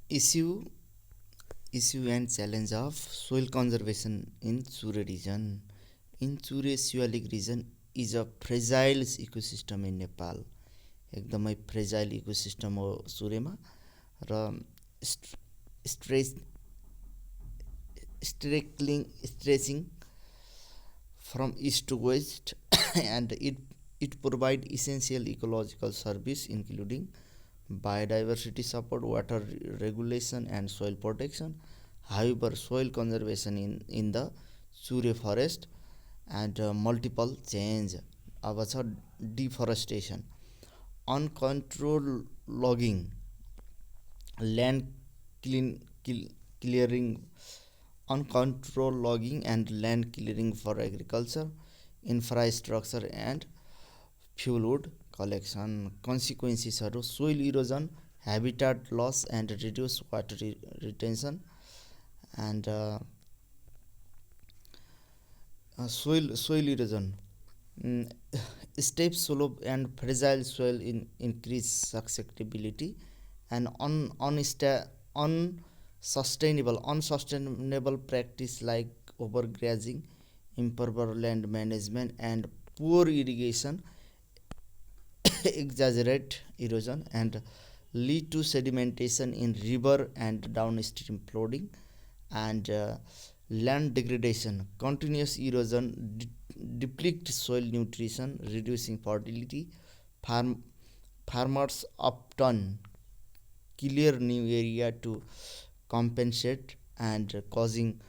issue issue and challenge of soil conservation in Sure region. In Sure Siwalik region is a fragile ecosystem in Nepal. एकदमै fragile ecosystem हो सुरेमा र stretch stretching from east to west and it provide essential ecological service including biodiversity support, water regulation and soil protection. However, soil conservation in the Sure forest and multiple change. अब छ deforestation, uncontrolled logging, land clearing, uncontrolled logging and land clearing for agriculture, infrastructure and fuelwood collection. Consequences are soil erosion, habitat loss and reduced water retention, and soil erosion. Mm, Steep slope and fragile soil increase susceptibility, and unsustainable practice like overgrazing, improper land management and poor irrigation exaggerate erosion and lead to sedimentation in river and downstream flooding and land degradation. Continuous erosion deplete soil nutrition, reducing fertility. Farmers often clear new area to compensate and causing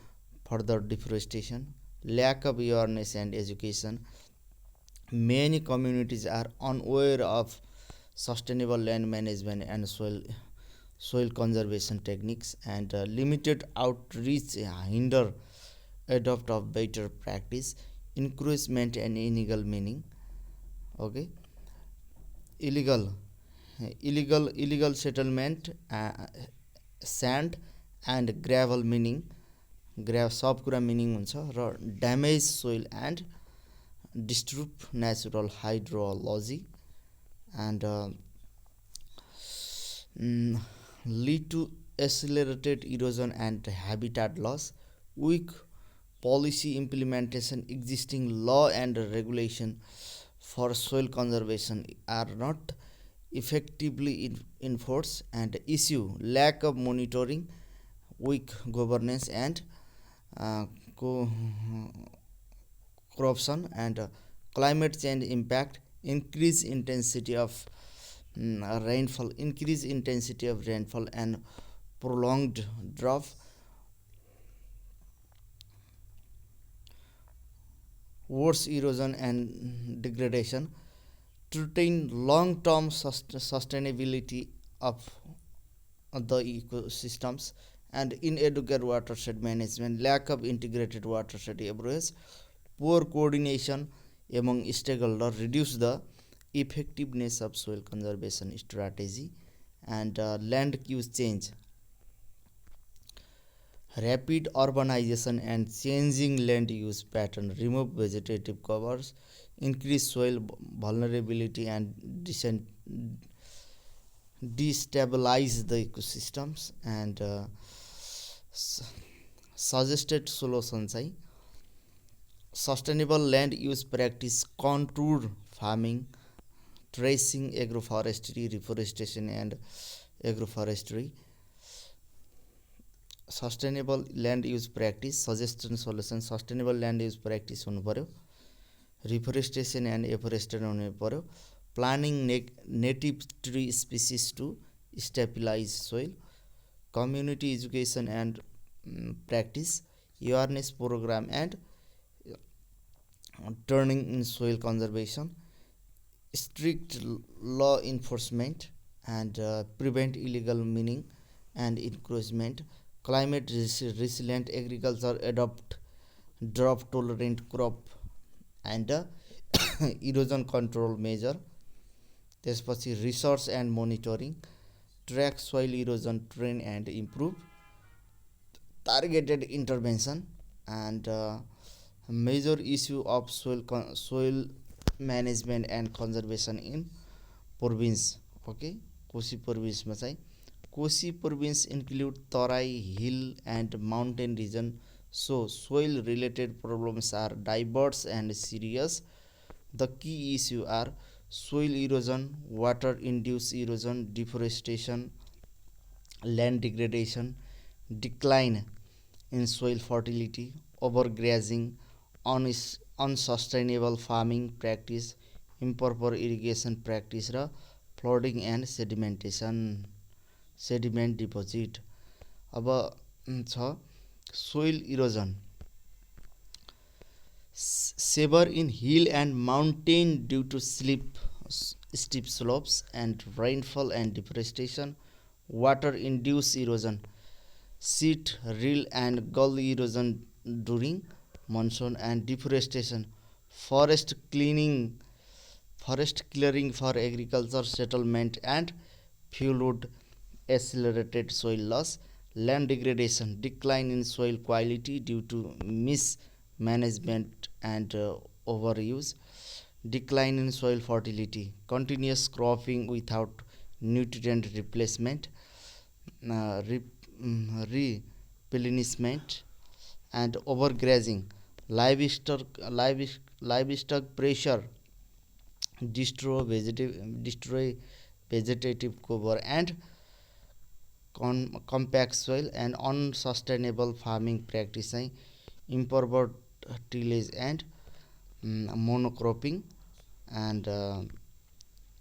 further deforestation. Lack of awareness and education. Many communities are unaware of sustainable land management and soil conservation techniques, and limited outreach hinder adopt of better practice. Encouragement and illegal meaning. Okay, illegal illegal settlement, sand and gravel meaning सब कुरा meaning हुन्छ र damage soil and disturb natural hydrology and lead to accelerated erosion and habitat loss. Weak policy implementation. Existing law and regulation for soil conservation are not effectively enforced, and issue lack of monitoring, weak governance and corruption, and climate change impact. Increase intensity of rainfall and prolonged drought, worse erosion and degradation. To attain long-term sustainability of the ecosystems, and inadequate watershed management, lack of integrated watershed approach, poor coordination among stakeholders reduce the effectiveness of soil conservation strategy, and land use change. Rapid urbanization and changing land use pattern remove vegetative covers, increase soil vulnerability and destabilize the ecosystems, and suggested solutions चाहिँ sustainable land use practice, contour farming, tracing, agroforestry, reforestation and agroforestry. Sustainable land use practice suggestion solution. Sustainable land use practice हुनु पर्यो, reforestation and afforestation हुनु पर्यो, planting native tree species to stabilize soil, community education and practice, awareness program and turning in soil conservation, strict law enforcement and prevent illegal mining and encouragement, climate resilient agriculture, adopt drought tolerant crop and erosion control measure. त्यसपछि research and monitoring, track soil erosion trend and improve, targeted intervention, and major issue of soil management and conservation in province. Okay, Koshi प्रोभिन्समा चाहिँ Kosi province include Tarai, hill and mountain region, so soil related problems are diverse and serious. The key issue are soil erosion, water induced erosion, deforestation, land degradation, decline in soil fertility, overgrazing, unsustainable farming practice, improper irrigation practice र flooding and sediment deposit. अब छ soil erosion. Severe in hill and mountain due to steep slopes and rainfall and deforestation, water induced erosion, sheet, rill and gully erosion during monsoon and deforestation, forest clearing for agriculture settlement and fuel wood, accelerated soil loss, land degradation, decline in soil quality due to mismanagement and overuse, decline in soil fertility, continuous cropping without nutrient replacement, replenishment, and overgrazing, livestock pressure, destroy vegetative cover and compact soil, and unsustainable farming practice चाहिँ improper tillage and monocropping, and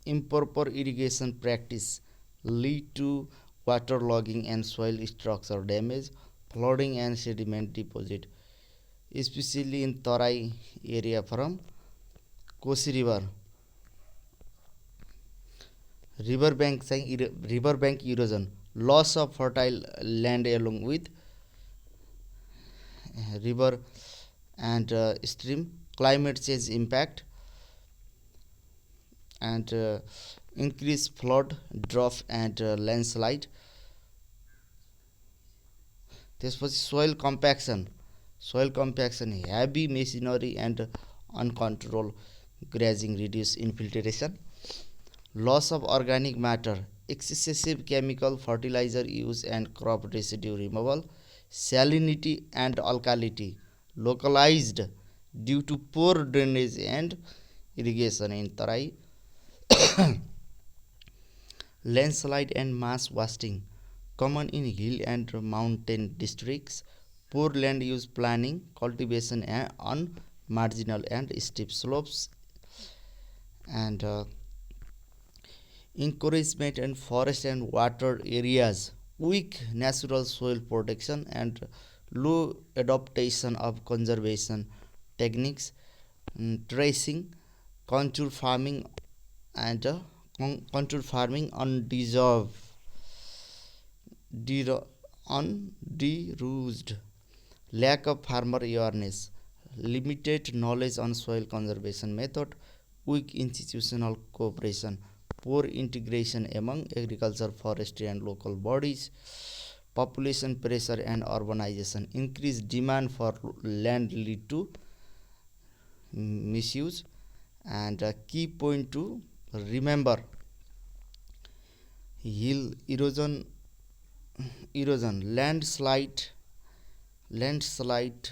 improper irrigation practice lead to waterlogging and soil structure damage, flooding and sediment deposit, especially in Tarai area from Kosi river. River bank erosion, loss of fertile land along with river and stream, climate change impact, and increase flood, drought and landslide. त्यसपछि soil compaction, heavy machinery and uncontrolled grazing reduce infiltration, loss of organic matter, excessive chemical fertilizer use and crop residue removal, salinity and alkalinity localized due to poor drainage and irrigation in Tarai, landslide and mass wasting common in hill and mountain districts, poor land use planning, cultivation on marginal and steep slopes, and encouragement and forest and water areas, weak natural soil protection and low adaptation of conservation techniques, tracing, contour farming and contour farming underoosed, lack of farmer awareness, limited knowledge on soil conservation method, weak institutional cooperation, poor integration among agriculture, forestry and local bodies, population pressure and urbanization, increased demand for land lead to misuse. And a key point to remember, hill erosion, landslide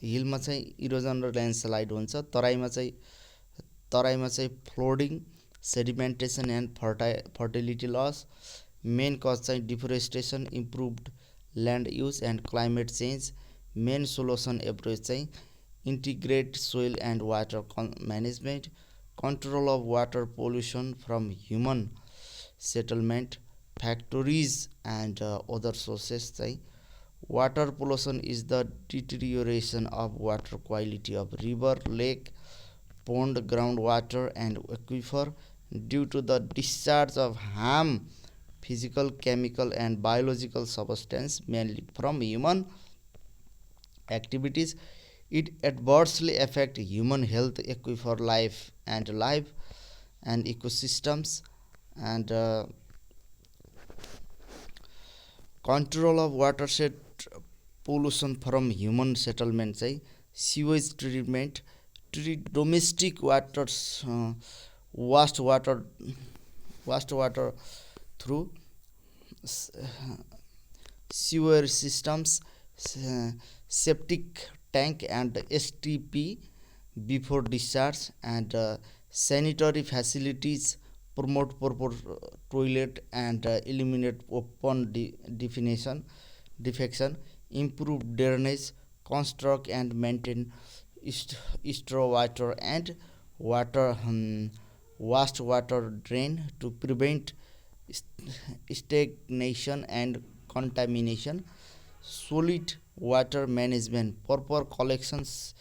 हिलमा चाहिँ erosion र landslide हुन्छ, तराईमा चाहिँ flooding, sedimentation and fertility loss, main cause चाहिँ deforestation, improved land use and climate change, main solution approach चाहिँ integrate soil and water management, control of water pollution from human settlement, factories and other sources. Water pollution is the deterioration of water quality of river, lake, pond, groundwater and aquifer due to the discharge of harm physical, chemical and biological substance mainly from human activities. It adversely affects human health, aquifer life and ecosystems, and control of watershed pollution from human settlement चाहिँ sewage treatment, treat domestic waters, waste water through s- sewer systems, s- septic tank and STP before discharge, and sanitary facilities, promote proper toilet and eliminate open defecation, improve drainage, construct and maintain straw water and water wastewater drain to prevent stagnation and contamination, solid water management, proper collections,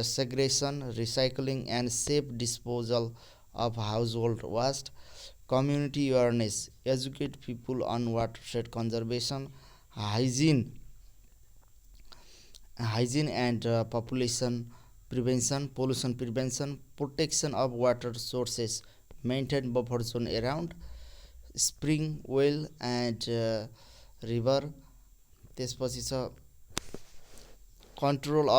segregation, recycling, and safe disposal of household waste, community awareness, educate people on watershed conservation, hygiene, hygiene and population prevention, pollution prevention, protection of water sources, maintain buffer zone around spring well and river, त्यसपछि छ control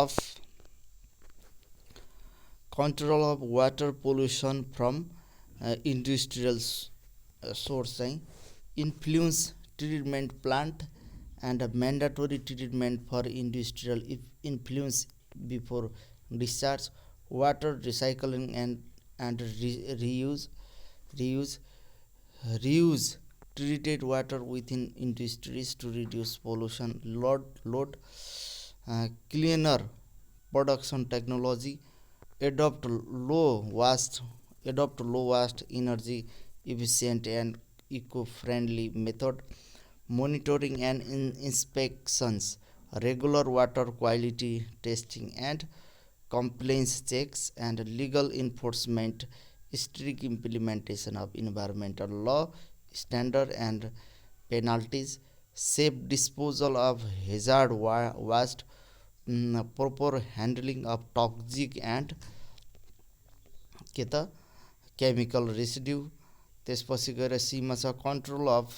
of water pollution from industrial source चाहिँ influence treatment plant and a mandatory treatment for industrial influence before discharge, water recycling and reuse reuse treated water within industries to reduce pollution load, cleaner production technology, adopt low waste energy efficient and eco-friendly method, monitoring and inspections, regular water quality testing and compliance checks, and legal enforcement, strict implementation of environmental law standard and penalties, safe disposal of hazard waste, proper handling of toxic and के त chemical residue, त्यसपछि गएर सीमा छ control of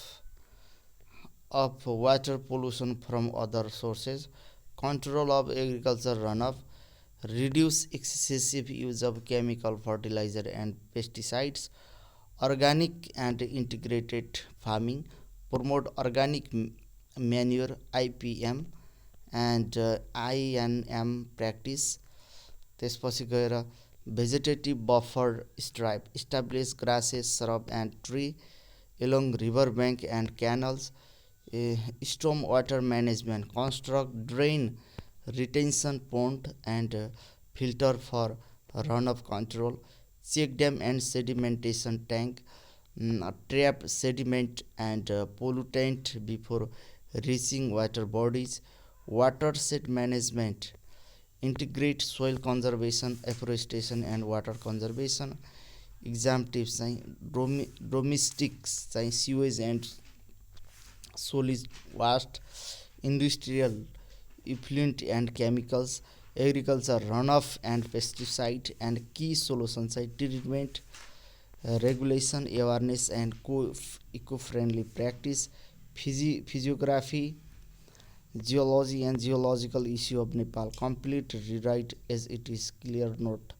water pollution from other sources, control of agriculture runoff, reduce excessive use of chemical fertilizer and pesticides, organic and integrated farming, promote organic manure IPM and INM practice, त्यसपछि गएर vegetative buffer stripe, establish grasses, shrub and tree along river bank and canals, storm water management, construct drain retention pond and filter for runoff control, check dam and sedimentation tank, trap sediment and pollutant before reaching water bodies, watershed management, integrate soil conservation, afforestation and water conservation. Exam tips चाहिँ domestics चाहिँ sewage and solid waste, industrial effluent and chemicals, agriculture runoff and pesticide, and key solutions चाहिँ treatment, regulation, awareness and eco-friendly practice, physiography, geology and geological issue of Nepal, complete rewrite as it is, clear note,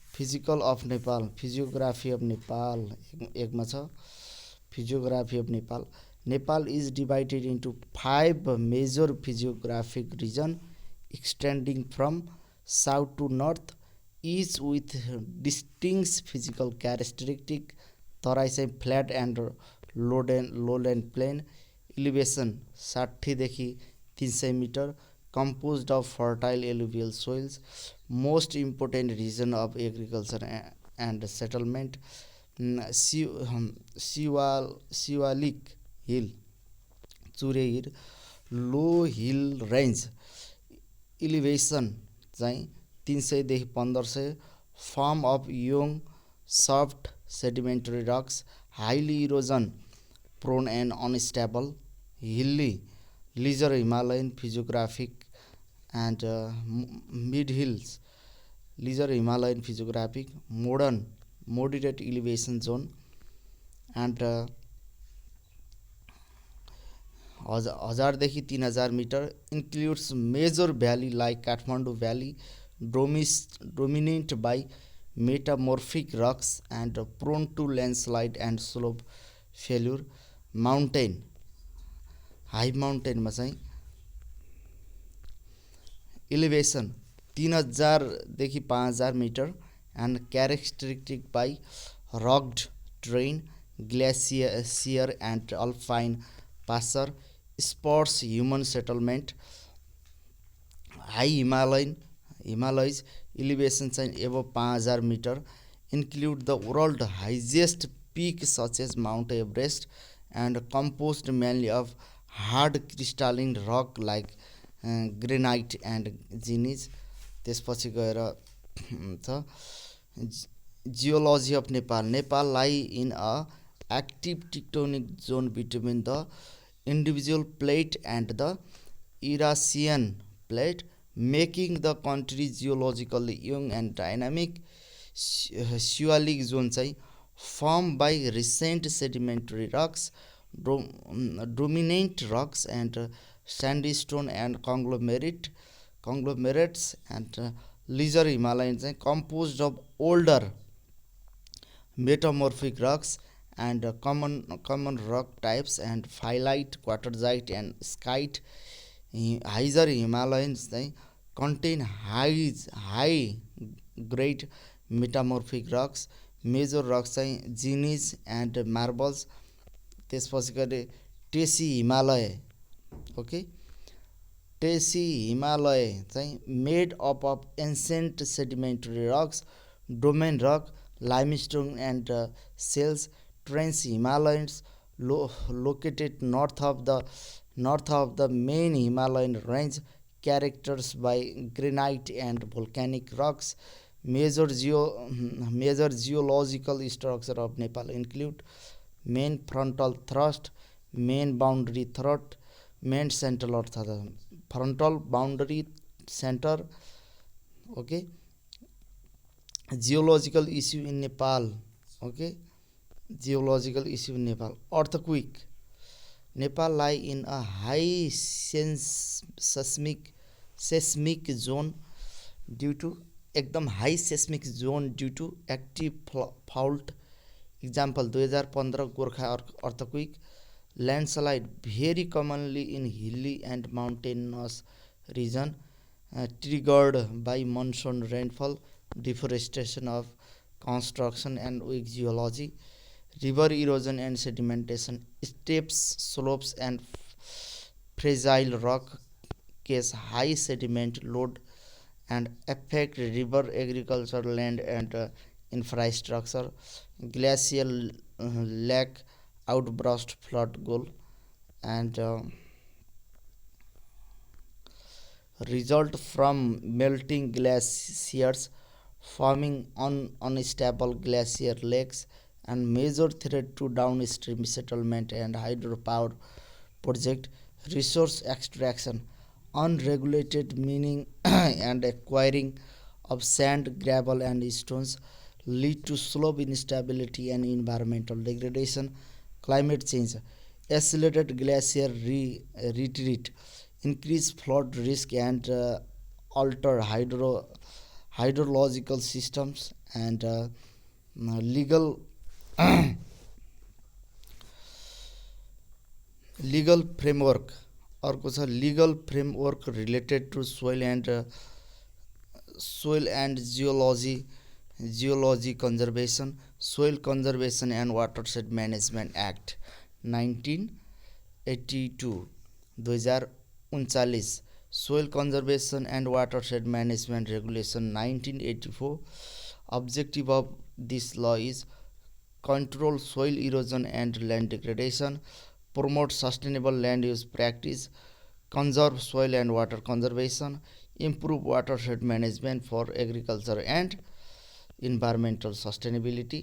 physical of Nepal, physiography of Nepal एकमा छ physiography of Nepal. Nepal is divided into 5 major physiographic regions extending from south to north, each with distinct physical characteristics. Terai चाहिँ flat and lowland plain, elevation 60 देखि 300 metre, composed of fertile alluvial soils, most important region of agriculture and settlement, Shivalik hill, Chure hill, low hill range, elevation चाहिँ 300 देखि 1500, form of young soft sedimentary rocks, highly erosion prone and unstable, hilly, leisure Himalayan physiographic and mid hills, leisure Himalayan physiographic, modern moderate elevation zone and 1000 देखि 3000 metre, includes major valley like Kathmandu Valley, dominant by metamorphic rocks and prone to landslide and slope failure, mountain high माउन्टेनमा चाहिँ elevation 3000 देखि 5000 metre and characteristic by rugged terrain glacier and alpine pasture sparse human settlement high Himalayas elevation चाहिँ above 5000 metre include the world highest peak such as Mount Everest and composed mainly of hard crystalline rock like granite and gneiss. त्यसपछि गएर छ geology of Nepal Nepal लाई in a active tectonic zone between the individual plate and the Eurasian plate, making the country geologically young and dynamic. Sialic zone चाहिँ formed by recent sedimentary rocks, dominant rocks and sandstone and conglomerates and lesser Himalayan चाहिँ composed of older metamorphic rocks and common rock types and phyllite, quartzite and schist. Higher Himalayans चाहिँ contain high grade metamorphic rocks. Major rocks चाहिँ gneiss and marbles. त्यसपछि गरे Tethys Himalaya. Okay Tethys Himalaya चाहिँ made up of ancient sedimentary rocks domain rock limestone and shales. Trans Himalayans located north of the main Himalayan range, characterized by granite and volcanic rocks. Major geological structure of Nepal include main frontal thrust, main boundary thrust, main central अर्थात् frontal boundary center. Okay, geological issue in Nepal. Okay, geological issue in Nepal. Earthquake. Nepal lie in a high seismic zone due to एकदम high seismic zone due to active fault. Example 2015 Gorkha earthquake. Landslide very commonly in hilly and mountainous region triggered by monsoon rainfall, deforestation of construction and weak geology, river erosion and sedimentation, steep slopes and fragile rock causes high sediment load and affect river agriculture, land and infrastructure. Glacial lake outburst, flood goal and result from melting glaciers forming unstable glacier lakes and major threat to downstream settlement and hydropower project. Resource extraction, unregulated mining and acquiring of sand, gravel and stones lead to slope instability and environmental degradation. Climate change, accelerated glacier retreat, increase flood risk and alter hydrological systems and legal legal framework. अर्को छ legal framework related to soil and geology conservation. Soil conservation and watershed management act 1982 2039. Soil conservation and watershed management regulation 1984. Objective of this law is control soil erosion and land degradation, promote sustainable land use practice, conserve soil and water conservation, improve watershed management for agriculture and environmental sustainability.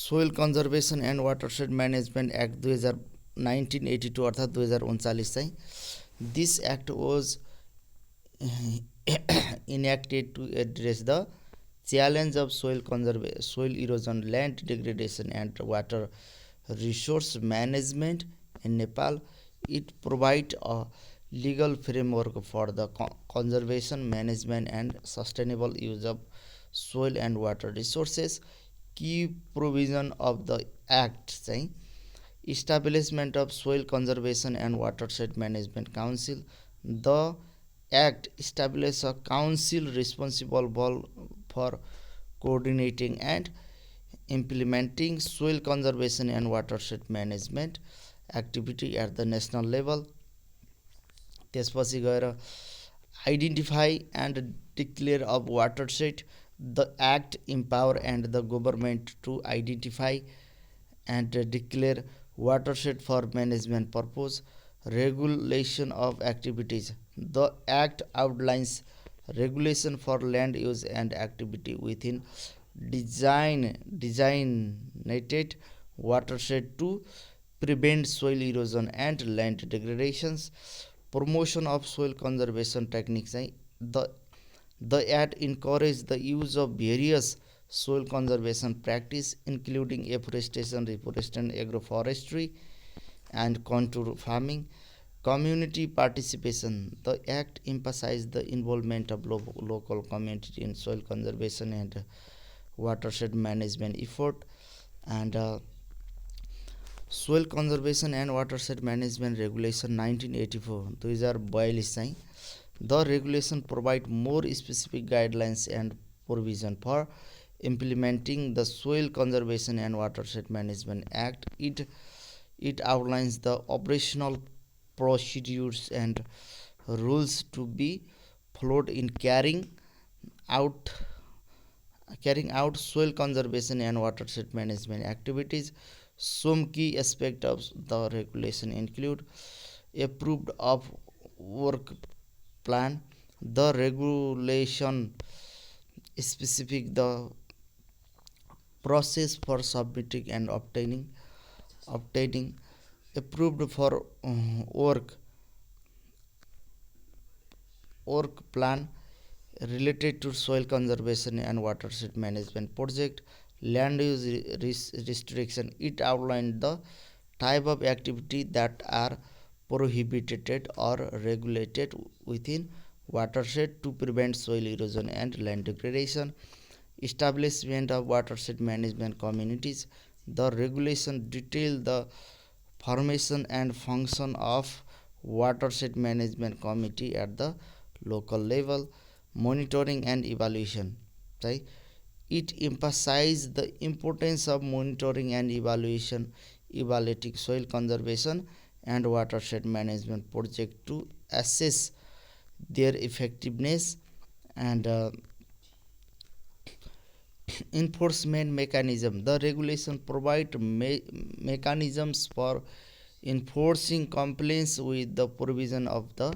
Soil conservation and watershed management act 1982 अर्थात् 2039 चाहिँ this act was enacted to address the challenge of soil erosion, land degradation and water resource management in Nepal. It provides a legal framework for the conservation, management and sustainable use of soil and water resources. Key provision of the act चाहिँ establishment of soil conservation and watershed management council the act establish a council responsible for coordinating and implementing soil conservation and watershed management activity at the national level. त्यसपछि गएर identify and declare of watershed the act empower and the government to identify and declare watershed for management purpose. Regulation of activities. The act outlines regulation for land use and activity within designated watershed to prevent soil erosion and land degradations. Promotion of soil conservation techniques. The act encourages the use of various soil conservation practice including afforestation, reforestation, agroforestry and contour farming. Community participation. The act emphasizes the involvement of local community in soil conservation and watershed management effort. And soil conservation and watershed management regulation 1984 2042 चाहिँ the regulation provide more specific guidelines and provision for implementing the Soil Conservation and Watershed Management Act. It outlines the operational procedures and rules to be followed in carrying out soil conservation and watershed management activities. Some key aspects of the regulation include approved of work plan. The regulation specific the process for submitting and obtaining approved for work plan related to soil conservation and watershed management project. Land use restriction. It outlined the type of activity that are prohibited or regulated within watershed to prevent soil erosion and land degradation. Establishment of watershed management communities. The regulation detail the formation and function of watershed management committee at the local level. Monitoring and evaluation. Right? It emphasizes the importance of monitoring and evaluating soil conservation and watershed management project to assess their effectiveness. And enforcement mechanism. The regulation provide mechanisms for enforcing compliance with the provision of the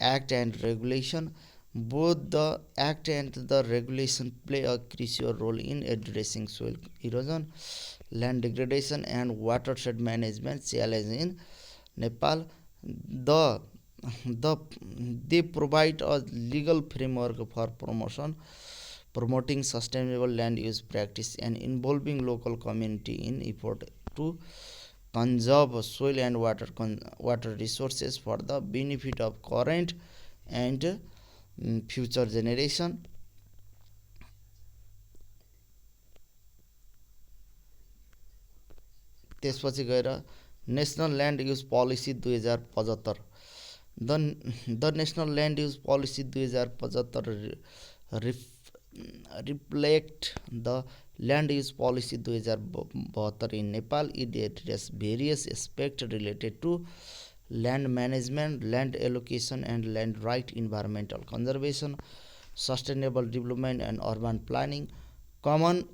act and regulation. Both the act and the regulation play a crucial role in addressing soil erosion, land degradation and watershed management challenges in Nepal. They provide a legal framework for promoting sustainable land use practice and involving local community in effort to conserve soil and water resources for the benefit of current and future generation. त्यसपछि गएर national land use policy 2075. The national land use policy 2075 reflect the land use policy 2072 in Nepal. It addresses various aspects related to land management, land allocation and land right, environmental conservation, sustainable development and urban planning. Common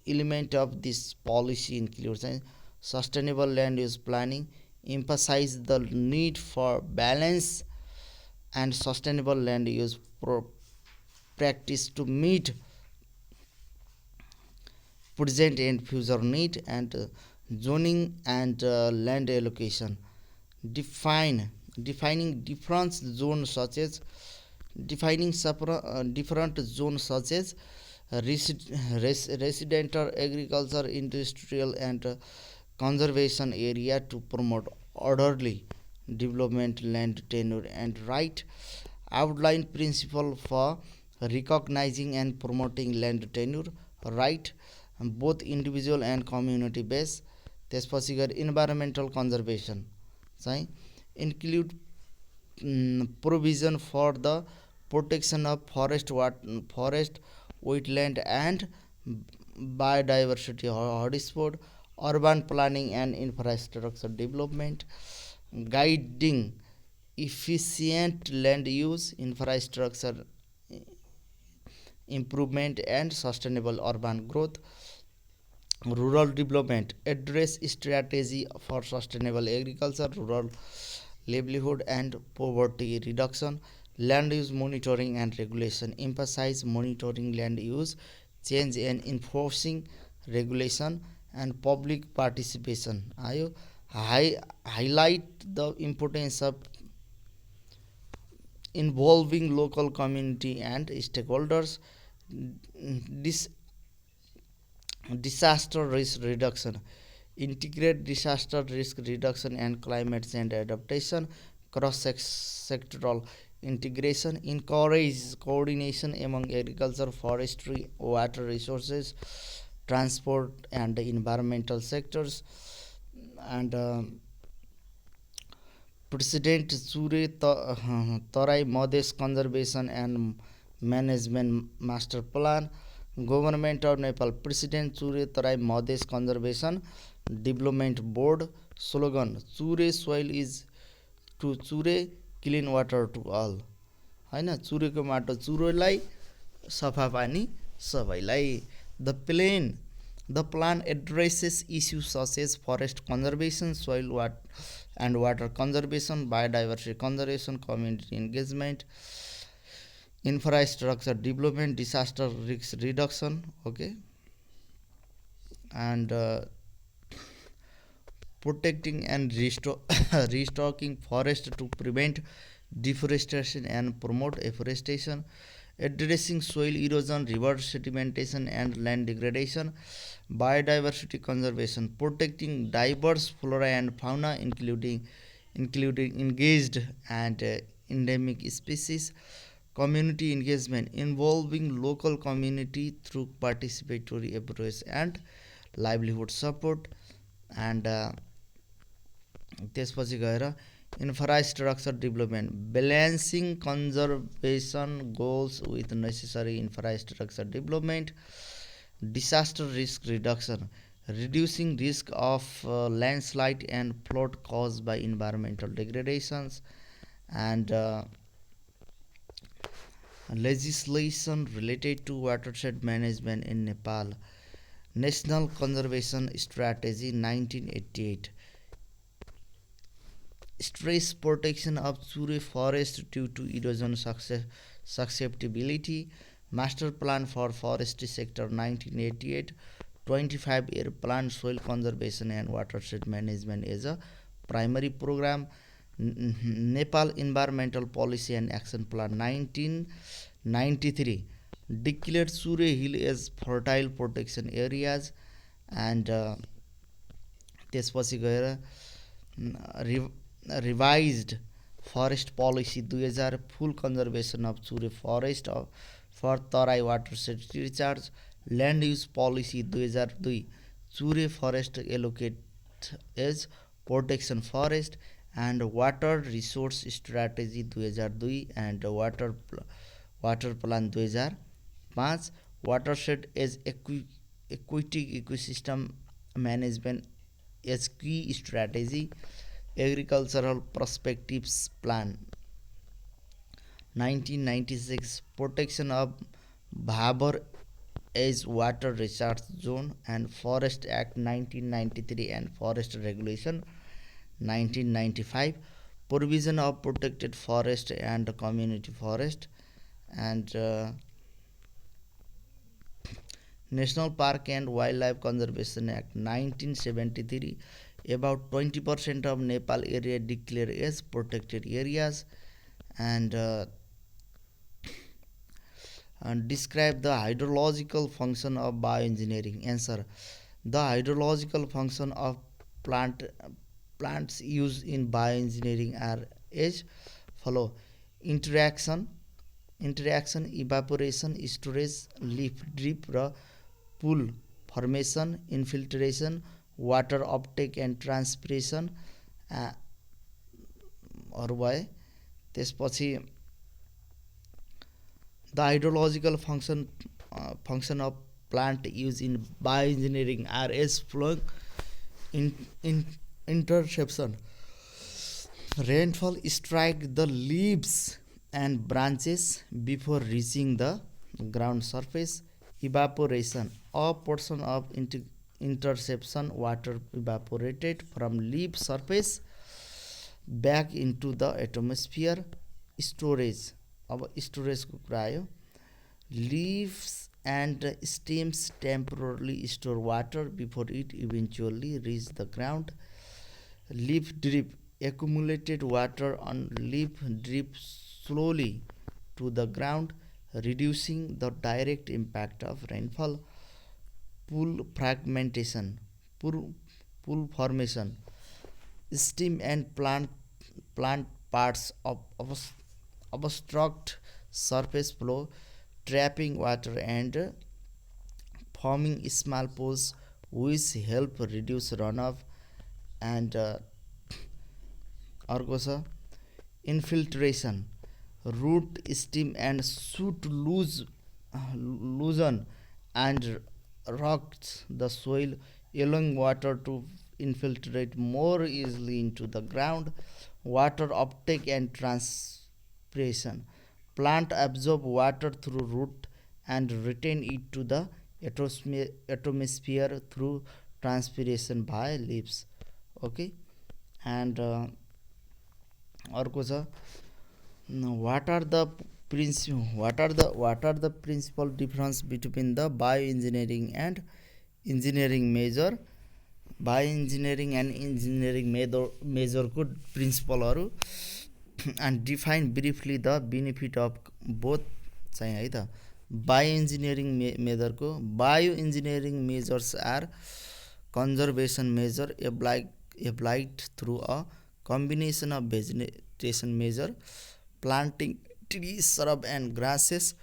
element of this policy includes sustainable land use planning, emphasize the need for balance and sustainable land use practice to meet present and future need. And zoning and land allocation. Defining different zones such as different zones such as residential, agriculture, industrial and conservation area to promote orderly development, land tenure and right. Outline principle for recognizing and promoting land tenure right. Both individual and community base. त्यसपछि गएर environmental conservation चाहिँ include provision for the protection of forest wetland and biodiversity hotspot, urban planning and infrastructure development, guiding efficient land use, infrastructure improvement and sustainable urban growth, rural development, address strategy for sustainable agriculture, rural livelihood and poverty reduction, land use monitoring and regulation, emphasize monitoring land use change and enforcing regulation and public participation आयो, highlight the importance of involving local community and stakeholders, disaster risk reduction, integrate disaster risk reduction and climate change adaptation, cross-sectoral integration, encourage coordination among agriculture, forestry, water resources, transport and environmental sectors, and President Chure Tarai Mades Conservation and Management Master Plan, Government of Nepal, President Chure Tarai Mades Conservation Development Board, slogan Chure soil is to Chure, clean water to all. हैन, चुरेको माटो चुरोलाई, सफा पानी सबैलाई. The plan addresses issues such as forest conservation, soil and water conservation, biodiversity conservation, community engagement, infrastructure development, disaster risk reduction, okay, and protecting and restocking forest to prevent deforestation and promote afforestation, addressing soil erosion, river sedimentation and land degradation, biodiversity conservation, protecting diverse flora and fauna including engaged and endemic species, community engagement involving local community through participatory approach and livelihood support, and त्यसपछि गएर infrastructure development, balancing conservation goals with necessary infrastructure development, disaster risk reduction, reducing risk of landslide and flood caused by environmental degradations, and legislation related to watershed management in Nepal, National Conservation Strategy 1988, stress protection of Chure forest due to erosion susceptibility, Master Plan for Forestry Sector 1988, 25-year plan soil conservation and watershed management as a primary program, Nepal Environmental Policy and Action Plan 1993, declared Chure Hill as fertile protection areas, and त्यसपछि गएर revised forest policy 2000, full conservation of Chure forest for Tarai watershed recharge, land use policy 2002, Chure forest allocate as protection forest, and water resource strategy 2002 and water plan 2005, watershed as aquatic ecosystem management as key strategy, agricultural perspectives plan 1996, protection of Bhabur as water recharge zone, and Forest Act 1993 and Forest Regulation 1995, provision of protected forest and community forest, and National Park and Wildlife Conservation Act 1973, about 20% of Nepal area declared as protected areas, and describe the hydrological function of bioengineering. Answer: the hydrological function of plants used in bioengineering are as follow: interaction, evaporation, storage, leaf drip र pull formation, infiltration, water uptake and transpiration हरू भए। त्यसपछि the hydrological function of plant used in bioengineering are as flowing in interception. Rainfall strike the leaves and branches before reaching the ground surface. Evaporation, a portion of interception water evaporated from leaf surface back into the atmosphere. Storage, अब स्टोरेजको कुरा आयो। Leaves and stems temporarily store water before it eventually reach the ground. Leaf drip, accumulated water on leaf drip slowly to the ground, reducing the direct impact of rainfall. Pool fragmentation, pool formation, stem and plant parts of obstruct surface flow, trapping water and forming small pools which help reduce runoff. And अर्को छ infiltration, root, stem and shoot loosen and rocks the soil, allowing water to infiltrate more easily into the ground. Water uptake and transpiration, plant absorb water through root and retain it to the atmosphere through transpiration by leaves. Okay. And अर्को छ what are the principal difference between the bioengineering and engineering measure. Bioengineering and engineering measure को प्रिन्सिपलहरू and define briefly the benefit of both चाहिँ है त। bioengineering measure को bioengineering measures are conservation measure applied through a combination of vegetation measure, planting trees, shrub and grasses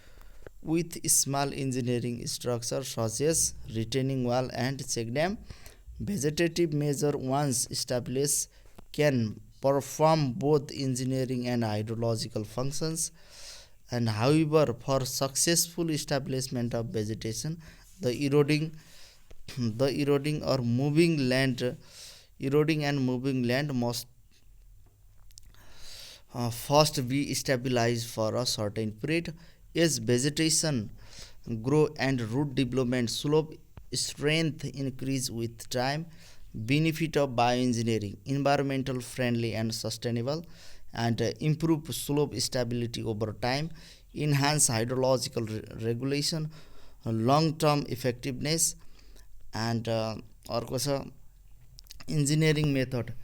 with small engineering structure such as retaining wall and check dam. Vegetative measure once established can perform both engineering and hydrological functions, and however for successful establishment of vegetation the eroding or moving land must first be stabilized for a certain period. As vegetation grow and root development slope strength increase with time. Benefit of bioengineering: environmental friendly and sustainable, and improve slope stability over time, enhance hydrological regulation, long term effectiveness. And अर्को छ engineering method.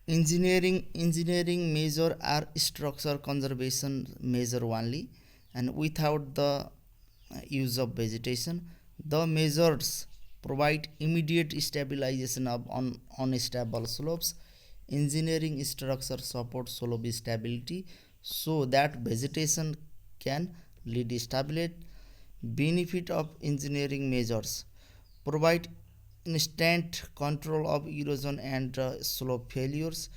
Engineering measure are structure conservation measure only and without the use of vegetation. The measures provide immediate stabilization of unstable slopes. Engineering structure support slope stability so that vegetation can lead stability. Benefit of engineering measures: provide instant control of erosion and slope failures,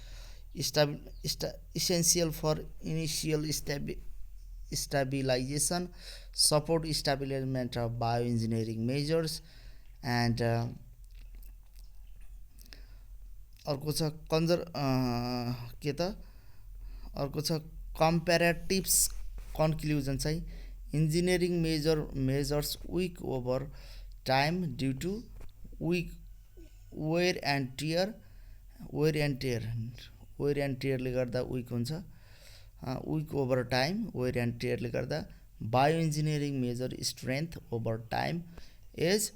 essential for initial stabilization, support establishment of bioengineering measures. And अर्को छ के त अर्को छ कम्प्यारेटिभ्स conclusion चाहिँ engineering measures weak over time due to wear and tear ले गर्दा weak हुन्छ। weak over time, wear and tear ले गर्दा। bioengineering measure strength over time as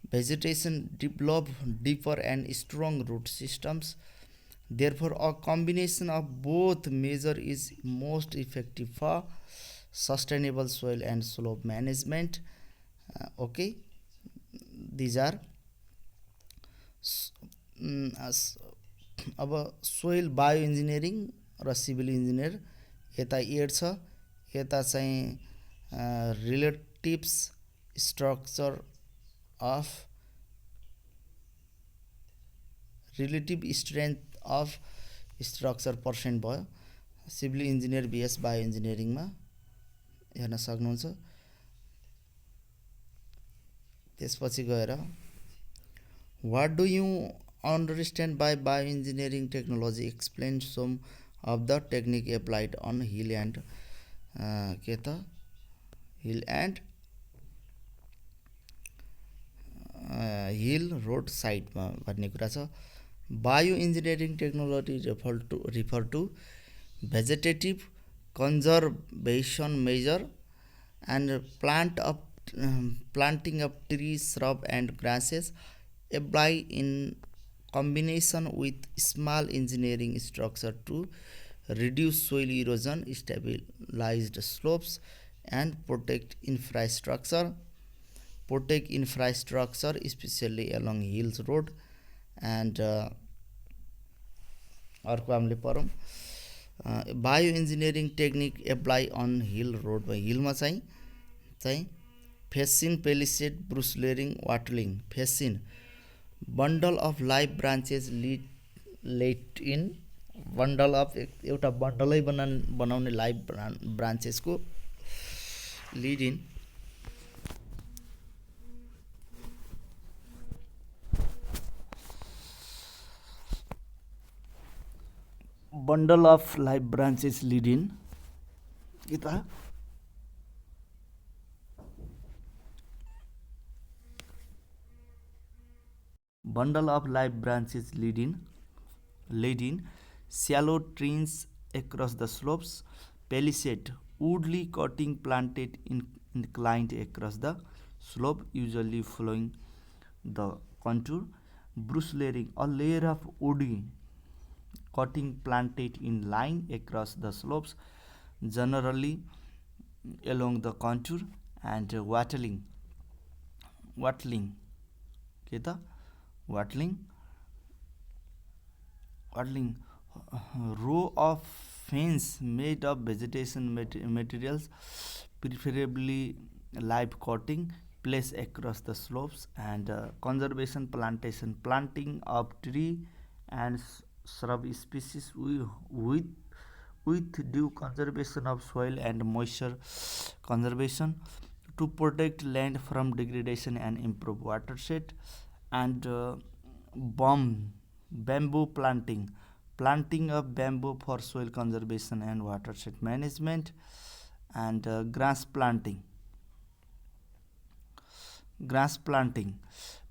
vegetation develop deeper and strong root systems. Therefore a combination of both measure is most effective for sustainable soil and slope management. Okay, these are अब soil bio engineering र civil engineer यता एड छ, यता चाहिँ relatives structure of relative strength of structure percent भयो civil engineer V S bio इन्जिनियरिङमा हेर्न सक्नुहुन्छ। त्यसपछि गएर what do you understand by bio engineering technology explain some of the technique applied on hill and के त हिल एन्ड हिल रोड साइडमा भन्ने कुरा छ। Bio engineering technology refer to vegetative conservation measure and planting of trees, shrub and grasses apply in combination with small engineering structure to reduce soil erosion, stabilize slopes and protect infrastructure especially along hills road and अर्को हामीले पढौँ bio engineering technique apply on hill road हिलमा चाहिँ fascine palisade brush layering wattling fascine bundle of live branches laid in bundle of एउटा बन्डलै बनाउने live ब्रान्चेसको laid in bundle of live branches lead in kita bundle of live branches lead in shallow trees across the slopes palisade woodly cutting planted inclined across the slope usually following the contour brush layering a layer of woody cutting planted in line across the slopes generally along the contour and watling row of fence made of vegetation materials preferably live cutting placed across the slopes and conservation planting of tree and shrub species with due conservation of soil and moisture conservation to protect land from degradation and improve watershed and bamboo planting of bamboo for soil conservation and watershed management and grass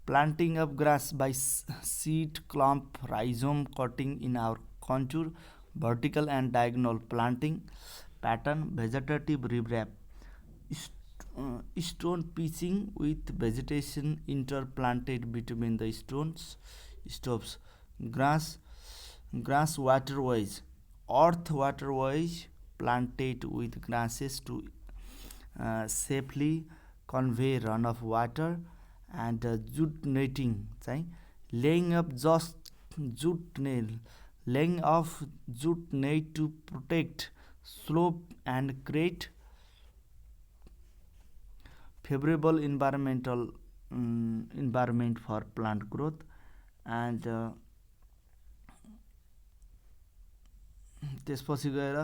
planting of grass by seed clump rhizome cutting in our contour vertical and diagonal planting pattern vegetative riprap stone pitching with vegetation interplanted between the stops grass waterways earth waterways planted with grasses to safely convey runoff water and jute netting laying of jute net to protect slope and create favorable environment for plant growth and त्यसपछि गएर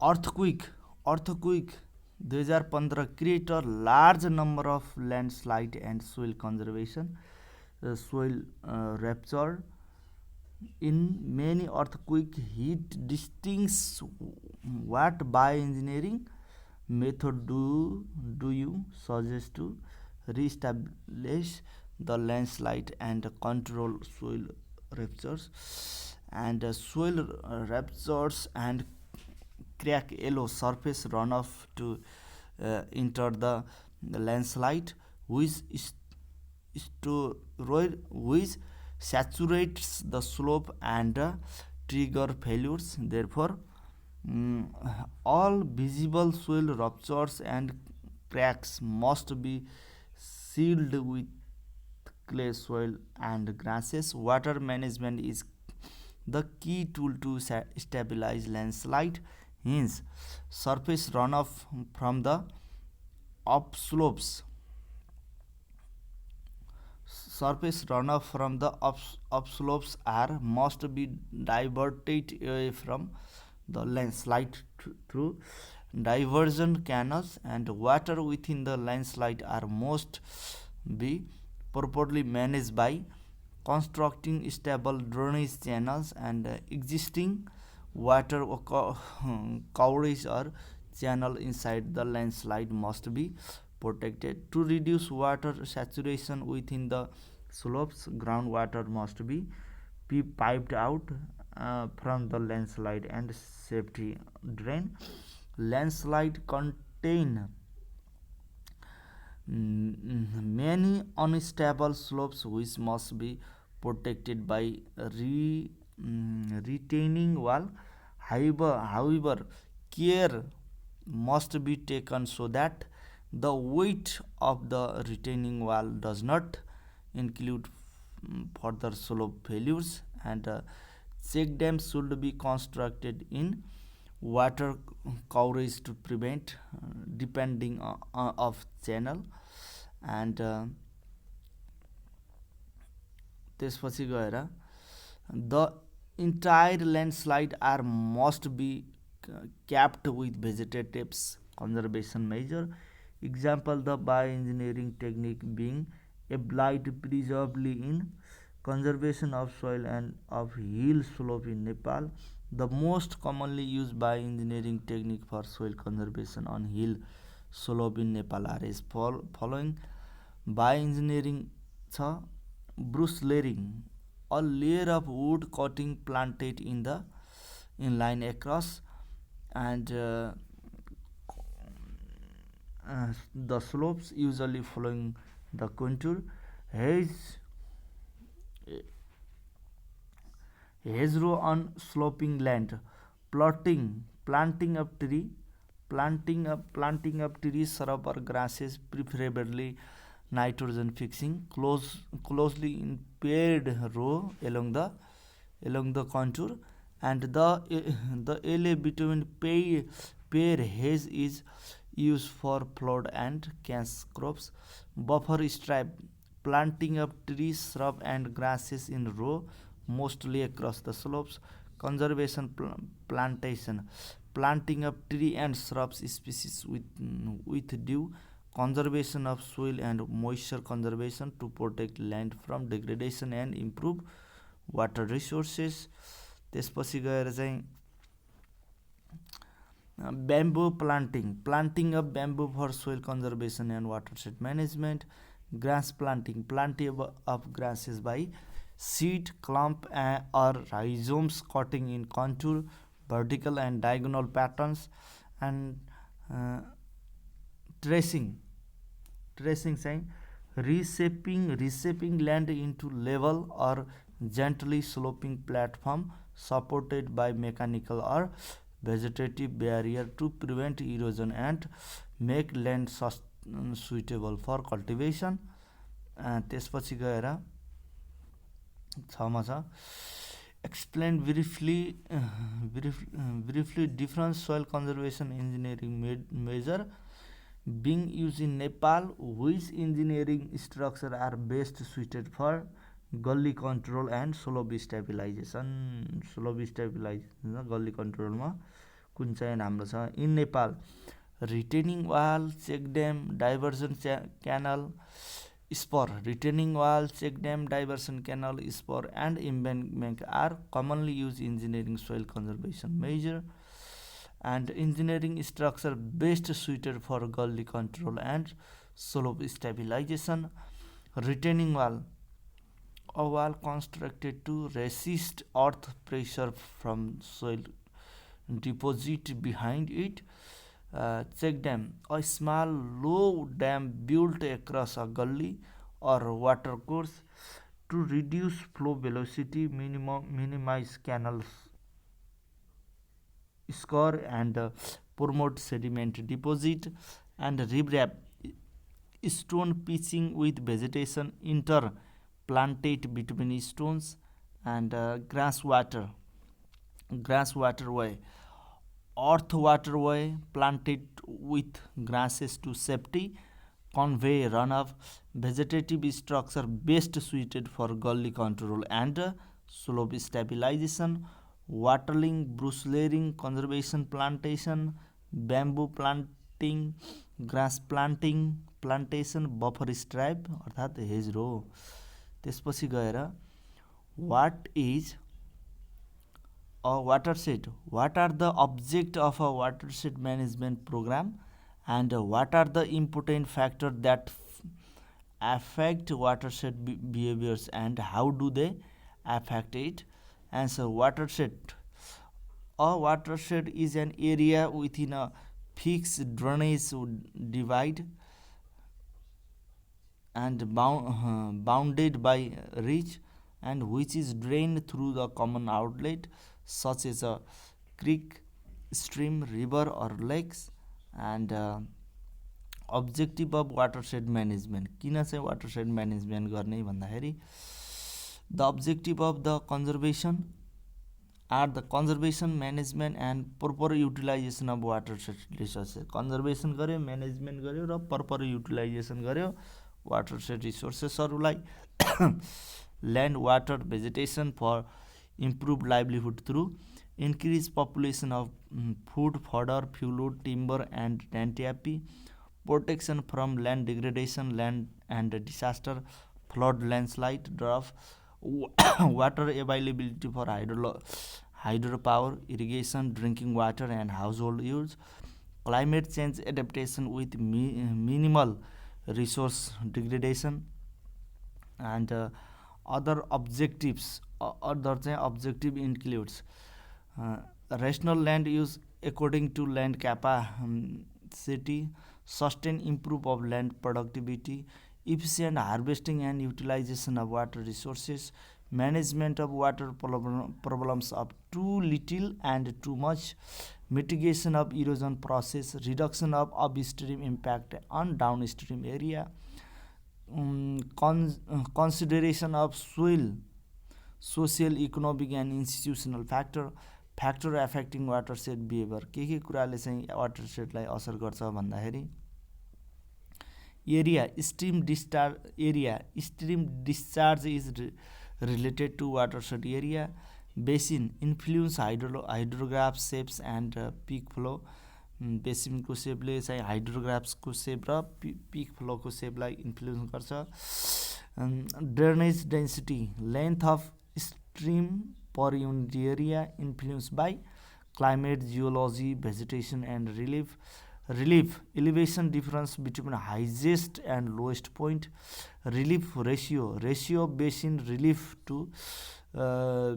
earthquake 2015 create a large number of landslide and soil conservation soil rupture in many earthquake hit distincts what bioengineering method do you suggest to reestablish the landslide and control soil ruptures and soil ruptures and crack yellow surface runoff to enter the landslide which saturates the slope and trigger failures therefore all visible soil ruptures and cracks must be sealed with clay soil and grasses water management is the key tool to stabilize landslide hence surface runoff from the upslopes surface runoff from the upslopes are must be diverted away from the landslide through diversion canals, and water within the landslide are must be properly managed by constructing stable drainage channels, and existing water coverage or channel inside the landslide must be protected. To reduce water saturation within the slopes, groundwater must be piped out from the landslide and safety drain. Landslide contain many unstable slopes which must be protected by retaining wall. However, care must be taken so that the weight of the retaining wall does not include further slope failures, and check dams should be constructed in water coverage to prevent depending of channel, and त्यसपछि गएर the entire landslide are must be capped with vegetatives conservation measure. Example, the bioengineering technique being applied preservedly in conservation of soil and of hill slope in Nepal. The most commonly used bioengineering technique for soil conservation on hill slope in Nepal are as following. Bioengineering छ brush layering, a layer of wood cutting planted in line across, and the slopes usually following the contour. Hedgerow on sloping land, planting of trees, shrub or grasses, preferably nitrogen fixing, closely in paired row along the contour, and the alley between pair hedge is used for flood and cash crops. Buffer stripe, planting of trees, shrub and grasses in row mostly across the slopes. Conservation plantation, planting of tree and shrubs species with due conservation of soil and moisture conservation to protect land from degradation and improve water resources. त्यसपछि गएर चाहिँ bamboo planting of bamboo for soil conservation and watershed management. Grass planting of grasses by seed clump or rhizomes cutting in contour, vertical and diagonal patterns, and tracing चाहिँ reshaping land into level or gently sloping platform supported by mechanical or vegetative barrier to prevent erosion and make land suitable for cultivation. त्यसपछि गएर छमा छ explain briefly different soil conservation engineering measure being used in Nepal. Which engineering structure are best suited for gully control and slope stabilization? गल्ली कन्ट्रोलमा कुन चाहिँ राम्रो छ? In Nepal retaining wall, check dam, diversion canal, spur. Retaining wall, check dam, diversion canal, spur and embankment are commonly used engineering soil conservation measure, and engineering structure best suited for gully control and slope stabilization. Retaining wall, a wall constructed to resist earth pressure from soil deposit behind it. Check dam, a small low dam built across a gully or water course to reduce flow velocity, minimize canals score, and promote sediment deposit. And riprap, stone pitching with vegetation interplanted between stones. And grass waterway, earth waterway planted with grasses to safety convey runoff, vegetative structure best suited for gully control and slope stabilization, watering, brush layering, conservation plantation, bamboo planting, grass plantation, buffer stripe अर्थात् has रो. त्यसपछि गएर what is a watershed? What are the object of a watershed management program, and what are the important factors that affect watershed behaviors, and how do they affect it? Answer: watershed. A watershed is an area within a fixed drainage divide and bounded by ridge, and which is drained through the common outlet such as a creek, stream, river or lakes. And objective of watershed management. किन चाहिँ watershed management गर्ने भन्दाखेरि the objective of the conservation are the conservation, management and proper utilization of watershed resources. conservation गर्यो, management गर्यो र proper utilization गर्यो watershed resourcesहरूलाई. land, water, vegetation for improved livelihood through increased population of food, fodder, fuel, timber and Nantiapi, protection from land degradation, land and disaster, flood, landslide, drought, water availability for hydropower, irrigation, drinking water and household use, climate change adaptation with minimal resource degradation, and other objectives. Other objective includes rational land use according to land capacity, sustain improve of land productivity, efficient harvesting and utilization of water resources, management of water problems of too little and too much, mitigation of erosion process, reduction of upstream impact on downstream area, consideration of soil, social, economic and institutional factor affecting watershed behavior. के कुराले चाहिँ वाटरसेडलाई असर गर्छ भन्दाखेरि area, stream discharge is related to watershed area. basin, influence hydrograph shapes and peak flow. बेसिनको सेपले चाहिँ हाइड्रोग्राफ्सको सेप र pick फ्लोको सेपलाई influence गर्छ. Drainage density, length of stream per unit area, influence by climate, geology, vegetation and relief, elevation difference between highest and lowest point, relief ratio basin relief to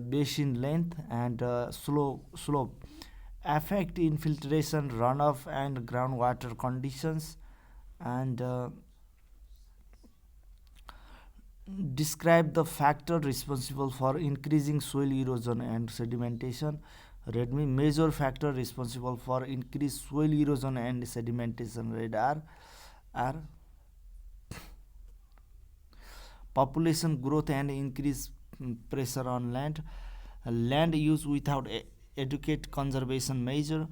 basin length, and slope affect infiltration, runoff and groundwater conditions, and describe the factor responsible for increasing soil erosion and sedimentation. Read me. Major factor responsible for increased soil erosion and sedimentation read are population growth and increased pressure on land, land use without adequate conservation measure,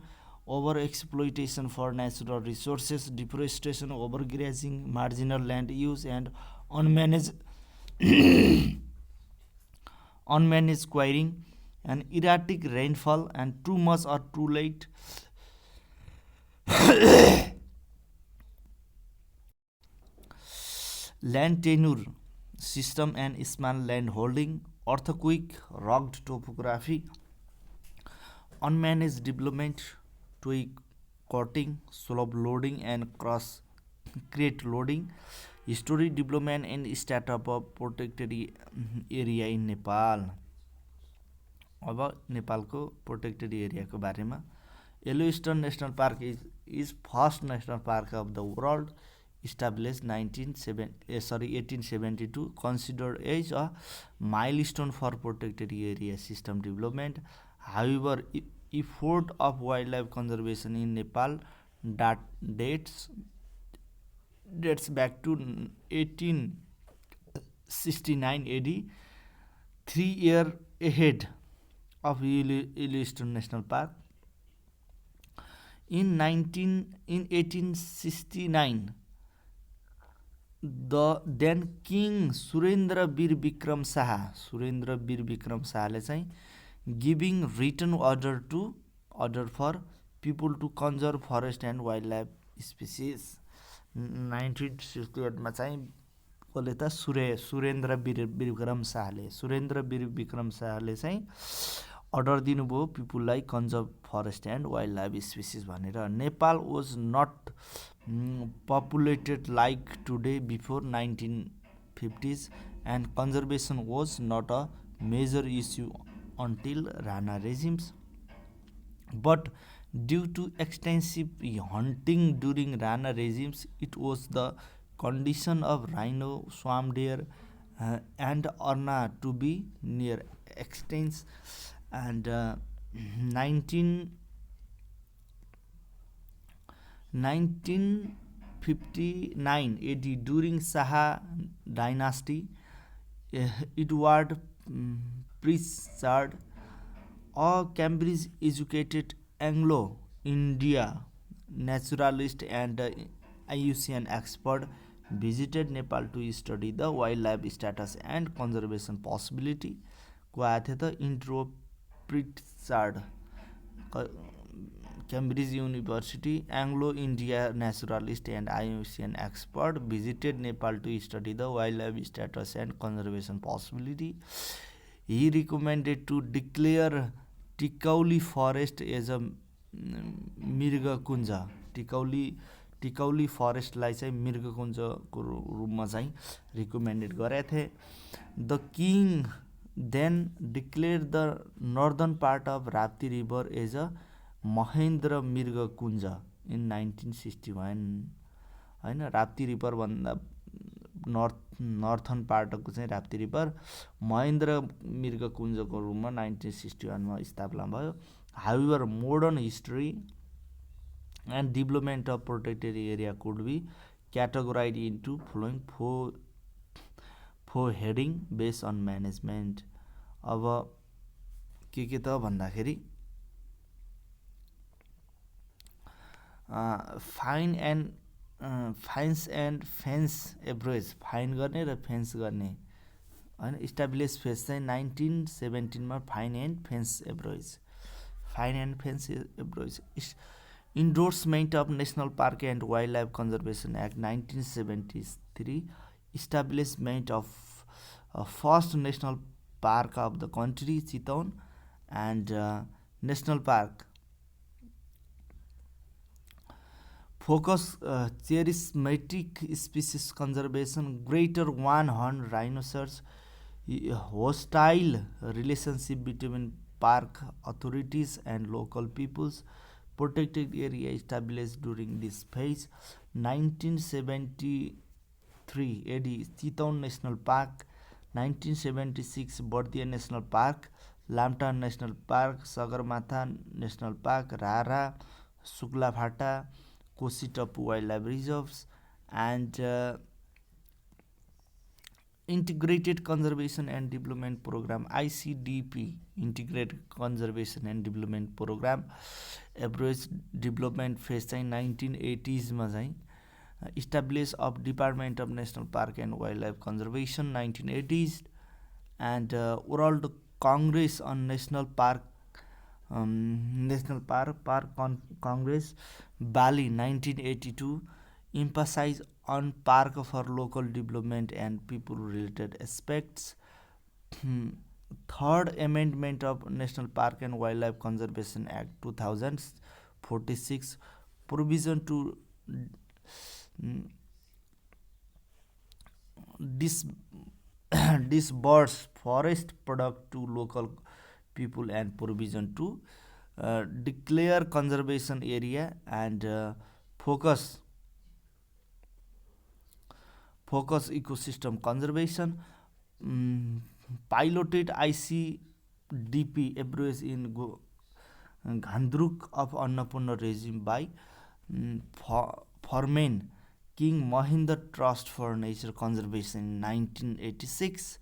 over exploitation for natural resources, deforestation, overgrazing, marginal land use, and unmanaged quarrying, and erratic rainfall, and too much or too late land tenure system and small land holding, earthquake, rugged topography, unmanaged development, twig cutting, slope loading and cross crate loading, historic development and startup of protected area in Nepal. अब नेपालको protected एरियाको बारेमा. Yellowstone national park is first national park of the world, established 1872, considered as a milestone for protected area system development. However, effort of wildlife conservation in Nepal dates back to 1869 AD, 3 years ahead of Yellowstone National Park. In 1869, then king Surendra Bir Bikram शाहले चाहिँ giving written order for people to conserve forest and wild life species 1968मा चाहिँ कसले त सुरेन्द्र वीर विक्रम शाहले चाहिँ order दिनुभयो पिपुललाई conserve forest and wild life species भनेर। Nepal was not populated like today before 1950s and conservation was not a major issue until Rana regimes but due to extensive hunting during Rana regimes it was the condition of rhino, swamp deer, and orna to be near extinct. And 1959 AD during Shah dynasty, Edward Pritchard, a Cambridge educated Anglo-India naturalist and IUCN expert, visited Nepal to study the wildlife status and conservation possibility। को आए थे तो intro Pritchard Cambridge university Anglo India naturalist and IUCN expert visited Nepal to study the wildlife status and conservation possibility। He recommended to declare Tikauli forest as a मृगकुञ्ज। टिकौली फरेस्टलाई चाहिँ मृगकुञ्जको रूपमा चाहिँ रिकमेन्डेड गरेका थिए। The king then declare the northern part of Rapti river as a Mahendra Mrigakunja in 1961 होइन। राप्ती रिभरभन्दा नर्थन पार्टको चाहिँ राप्ती रिभर महेन्द्र मृगकुञ्जको रूपमा 1961मा स्थापना भयो। However modern history and development of protected area could be categorized into following four heading based on management। अब के त भन्दाखेरि fines and फेन्स एभरेज, फाइन गर्ने र फेन्स गर्ने होइन। इस्टाब्लिस फेन्स चाहिँ 1917मा फाइन एन्ड फेन्स average. Endorsement of National Park and Wildlife Conservation Act 1973, establishment of first national park of the country, Chittagong, and national park focus charismatic species conservation, greater one-horn rhinoceros, hostile relationship between park authorities and local peoples, protected area established during this phase। 1973 AD Chittagong National Park, 1976 Bardia National Park, Lamtan National Park, Sagarmatha National Park, Rara, Suklafata, Kositapu Wildlife Reserves, and Integrated Conservation and Development Program ICDP, Integrated Conservation and Development Program average development phase चाहिँ 1980s मा चाहिँ establish of department of national park and wild life conservation 1980s and world congress on national park congress Bali 1982 emphasize on park for local development and people related aspects। Third Amendment of National Park and Wildlife Conservation Act 2046, provision to disburse forest product to local people and provision to declare conservation area and focus ecosystem conservation। Piloted ICDP approach in Ghandruk of Annapurna regime by Foreman King Mahinda Trust for Nature Conservation in 1986।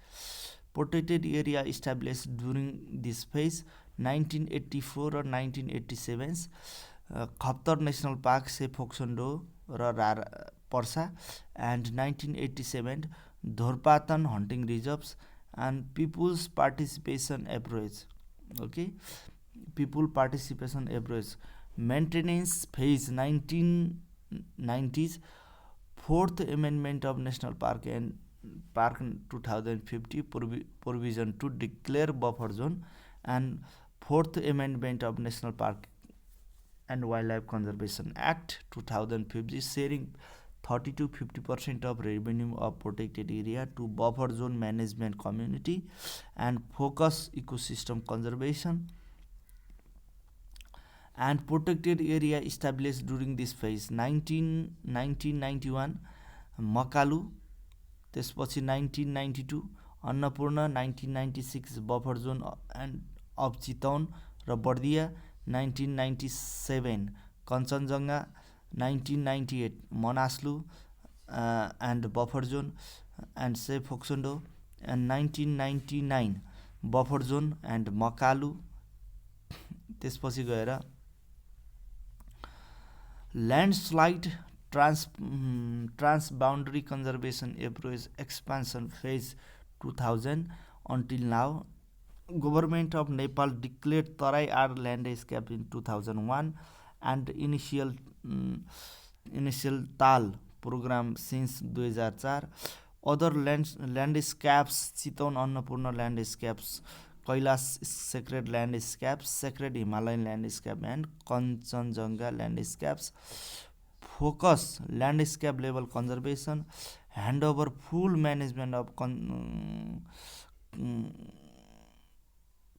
Protected area established during this phase 1984 or 1987 Khaptar National Park, Sephoksando र Parsa and 1987 Dhorpatan hunting reserves and people's participation approach. Okay, people participation approach. Maintenance phase 1990s, Fourth Amendment of National Park and Park 2050 provision to declare buffer zone, and Fourth Amendment of National Park and Wildlife Conservation Act 2050 sharing 30 to 50% of revenue of protected area to buffer zone management community and focus ecosystem conservation, and protected area established during this phase 1991 Makalu, त्यसपछि 1992 Annapurna, 1996 buffer zone and of Chitwan र Bardiya, 1997 Kanchenjunga, 1998 Manaslu and buffer zone and She Phoksundo, and 1999 buffer zone and Makalu. त्यसपछि गएर landslide transboundary conservation approach expansion phase 2000 until now. Government of Nepal declared Tarai R landscape in 2001 and initial TAL program since 2004. Other landscapes Chiton Annapurna landscapes, Kailas sacred landscapes, sacred Himalayan landscape and Kanchenjunga landscapes. Focus landscape level conservation, hand over full management of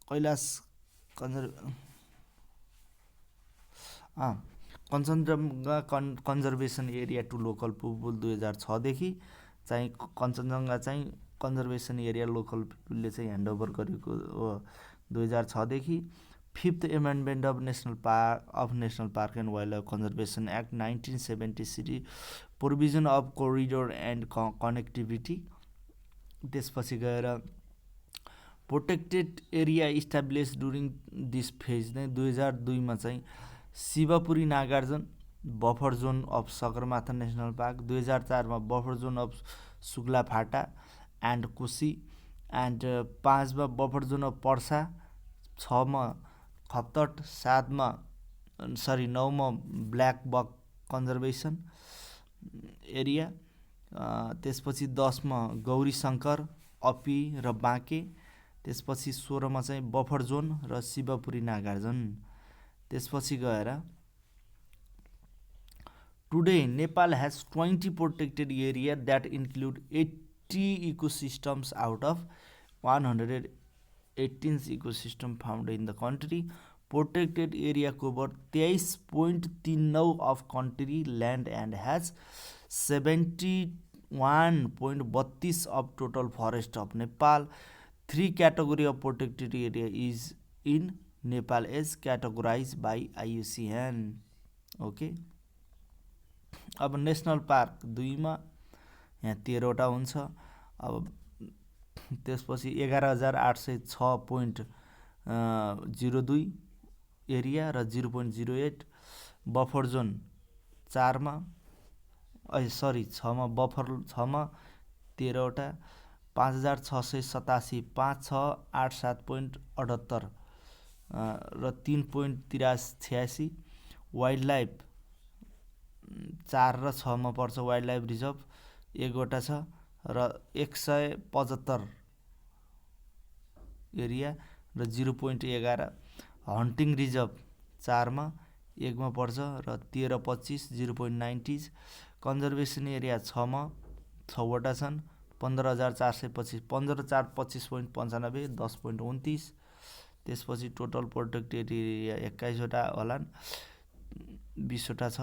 Kailas Kanchenjunga conservation area to local people 2006 देखि चाहिँ कञ्चनजङ्घा चाहिँ conservation area local पिपुलले चाहिँ hand over गरेको 2006 देखि। Fifth amendment of national park and wild life conservation act 1973 provision of corridor and connectivity. त्यसपछि गएर protected area establish during this phase नै 2002 चाहिँ Shivapuri Nagarjun buffer zone of Sagarmatha national park, 2004 buffer zone of Suklaphanta and Koshi, and 5 buffer zone of Parsa, 6 Khaptad, 9 blackbuck conservation area, त्यसपछि 10 गौरी शङ्कर, अपी र बाँके, त्यसपछि 16 चाहिँ buffer zone र शिवपुरी नागार्जुन। त्यसपछि गएर today Nepal has 20 protected area that include 80 ecosystems out of 118 ecosystem found in the country. Protected area cover 23.39 of country land and has 71.32 of total forest of Nepal. 3 category of protected area is in Nepal is categorized by IUCN. Okay. अब national park 2 मा यहाँ 13वटा हुन्छ। अब त्यसपछि 11,806.02 area र 0.08 buffer John 4 मा 6 मा buffer 6 मा 13वटा 5,687 5687.78 र 3.86 वाइल्ड लाइफ 4 र 6 मा पर्छ। वाइल्ड लाइफ रिजर्भ 1वटा छ र 175 एरिया र 0.11 हन्टिङ रिजर्भ 4 मा 1 मा पर्छ र 1325 0.90 कन्जर्भेसन एरिया 6 मा 6वटा छन् 15,425 15,425.95 10.29। त्यसपछि टोटल प्रोटेक्टेड एरिया 21वटा होलान् 20वटा छ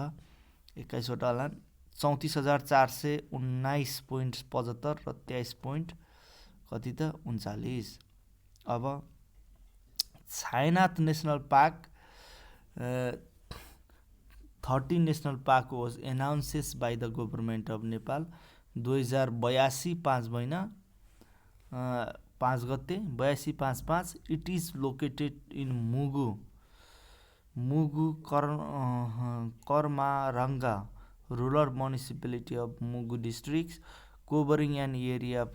21वटा होलान् 34,419.75 र 23 कति त 39। अब Chhayanath national park 30 national park was announces by the government of Nepal 2082 5 महिना 5 गते 82-5-5। It is located in Mugu Karmarong rural municipality of Mugu districts, covering an area of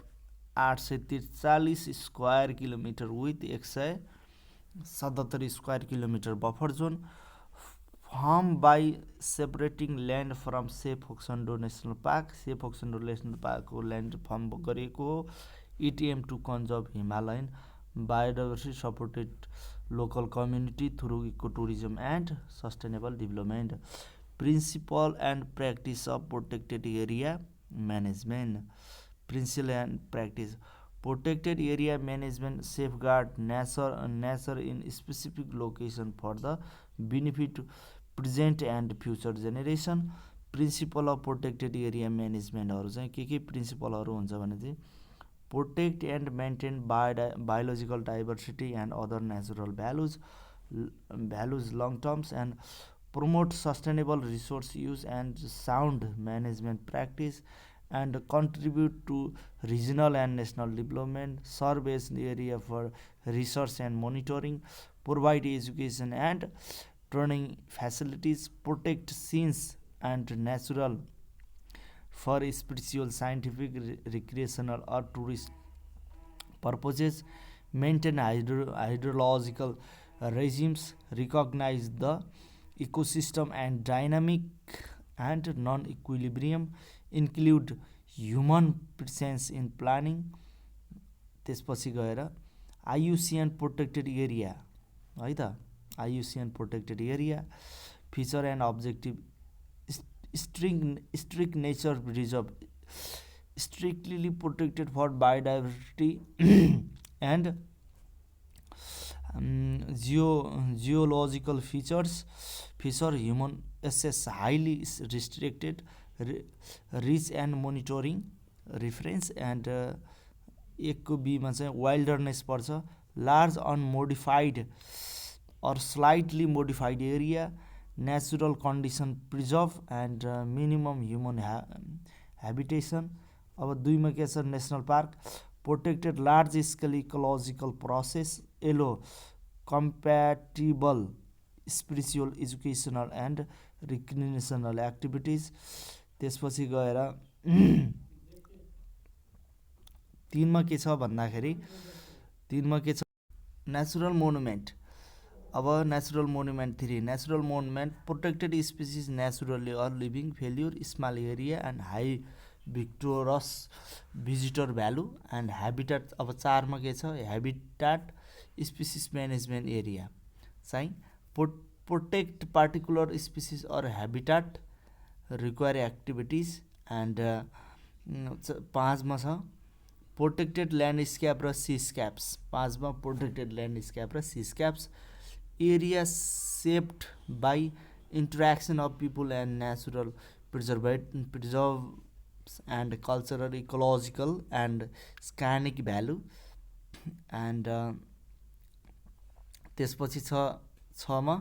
843 square kilometer with 177 square kilometer buffer zone, formed by separating land from Sephoksondo National Park. Sephoksondo National Park को land form गरेको हो. It aims to conserve Himalayan biodiversity, supported local community through ecotourism and sustainable development. Principle and practice of protected area management. Principle and practice. Protected area management safeguard nature in specific location for the benefit present and future generation. Principal of protected area म्यानेजमेन्टहरू चाहिँ के प्रिन्सिपलहरू हुन्छ भने चाहिँ protect and maintain biological diversity and other natural values long terms, and promote sustainable resource use and sound management practice, and contribute to regional and national development, serve as an area for research and monitoring, provide education and training facilities, protect scenes and natural for spiritual, scientific, recreational or tourist purposes, maintain hydrological regimes, recognize the ecosystem and dynamic and non-equilibrium, include human presence in planning. त्यसपछि गएर IUCN protected area है त, IUCN protected area feature and objective. strict nature reserve, strictly protected for biodiversity and geological features. Human access highly restricted, reach and monitoring reference. And एक को बीमा चाहिँ wilderness पर्छ. Large unmodified or slightly modified area, natural condition preserve and minimum human habitation. अब दुईमा के छ national park protected large scale ecological process, allow compatible spiritual educational and recreational activities. त्यसपछि गएर तीनमा के छ भन्दाखेरि तीनमा के छ नेचुरल मोनुमेन्ट. अब natural monument 3 natural monument protected species naturally or living feature small area and high visitors visitor value and habitat. अब 4 मा के छ ह्याबिटाट स्पिसिस म्यानेजमेन्ट एरिया चाहिँ protect particular species or habitat require activities. And 5 मा छ protected landscape र सीस्क्याप्स. 5 मा protected landscape र सीस्क्याप्स area shaped by interaction of people and natural preserves and cultural, ecological and scenic value. and त्यसपछि छ मा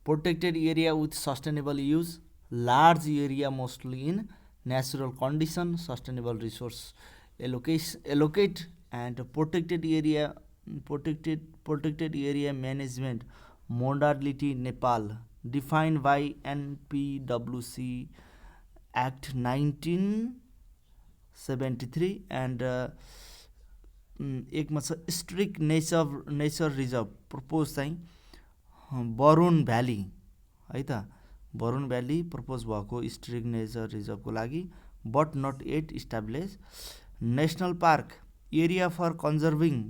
protected area with sustainable use, large area mostly in natural condition, sustainable resource allocate. And protected area management modality Nepal defined by NPWC Act 1973. and एकमा छ strict nature reserve propose चाहिँ Varun valley है त. Barun valley propose भएको strict nature रिजर्भको लागि but not yet establish. National park area for conserving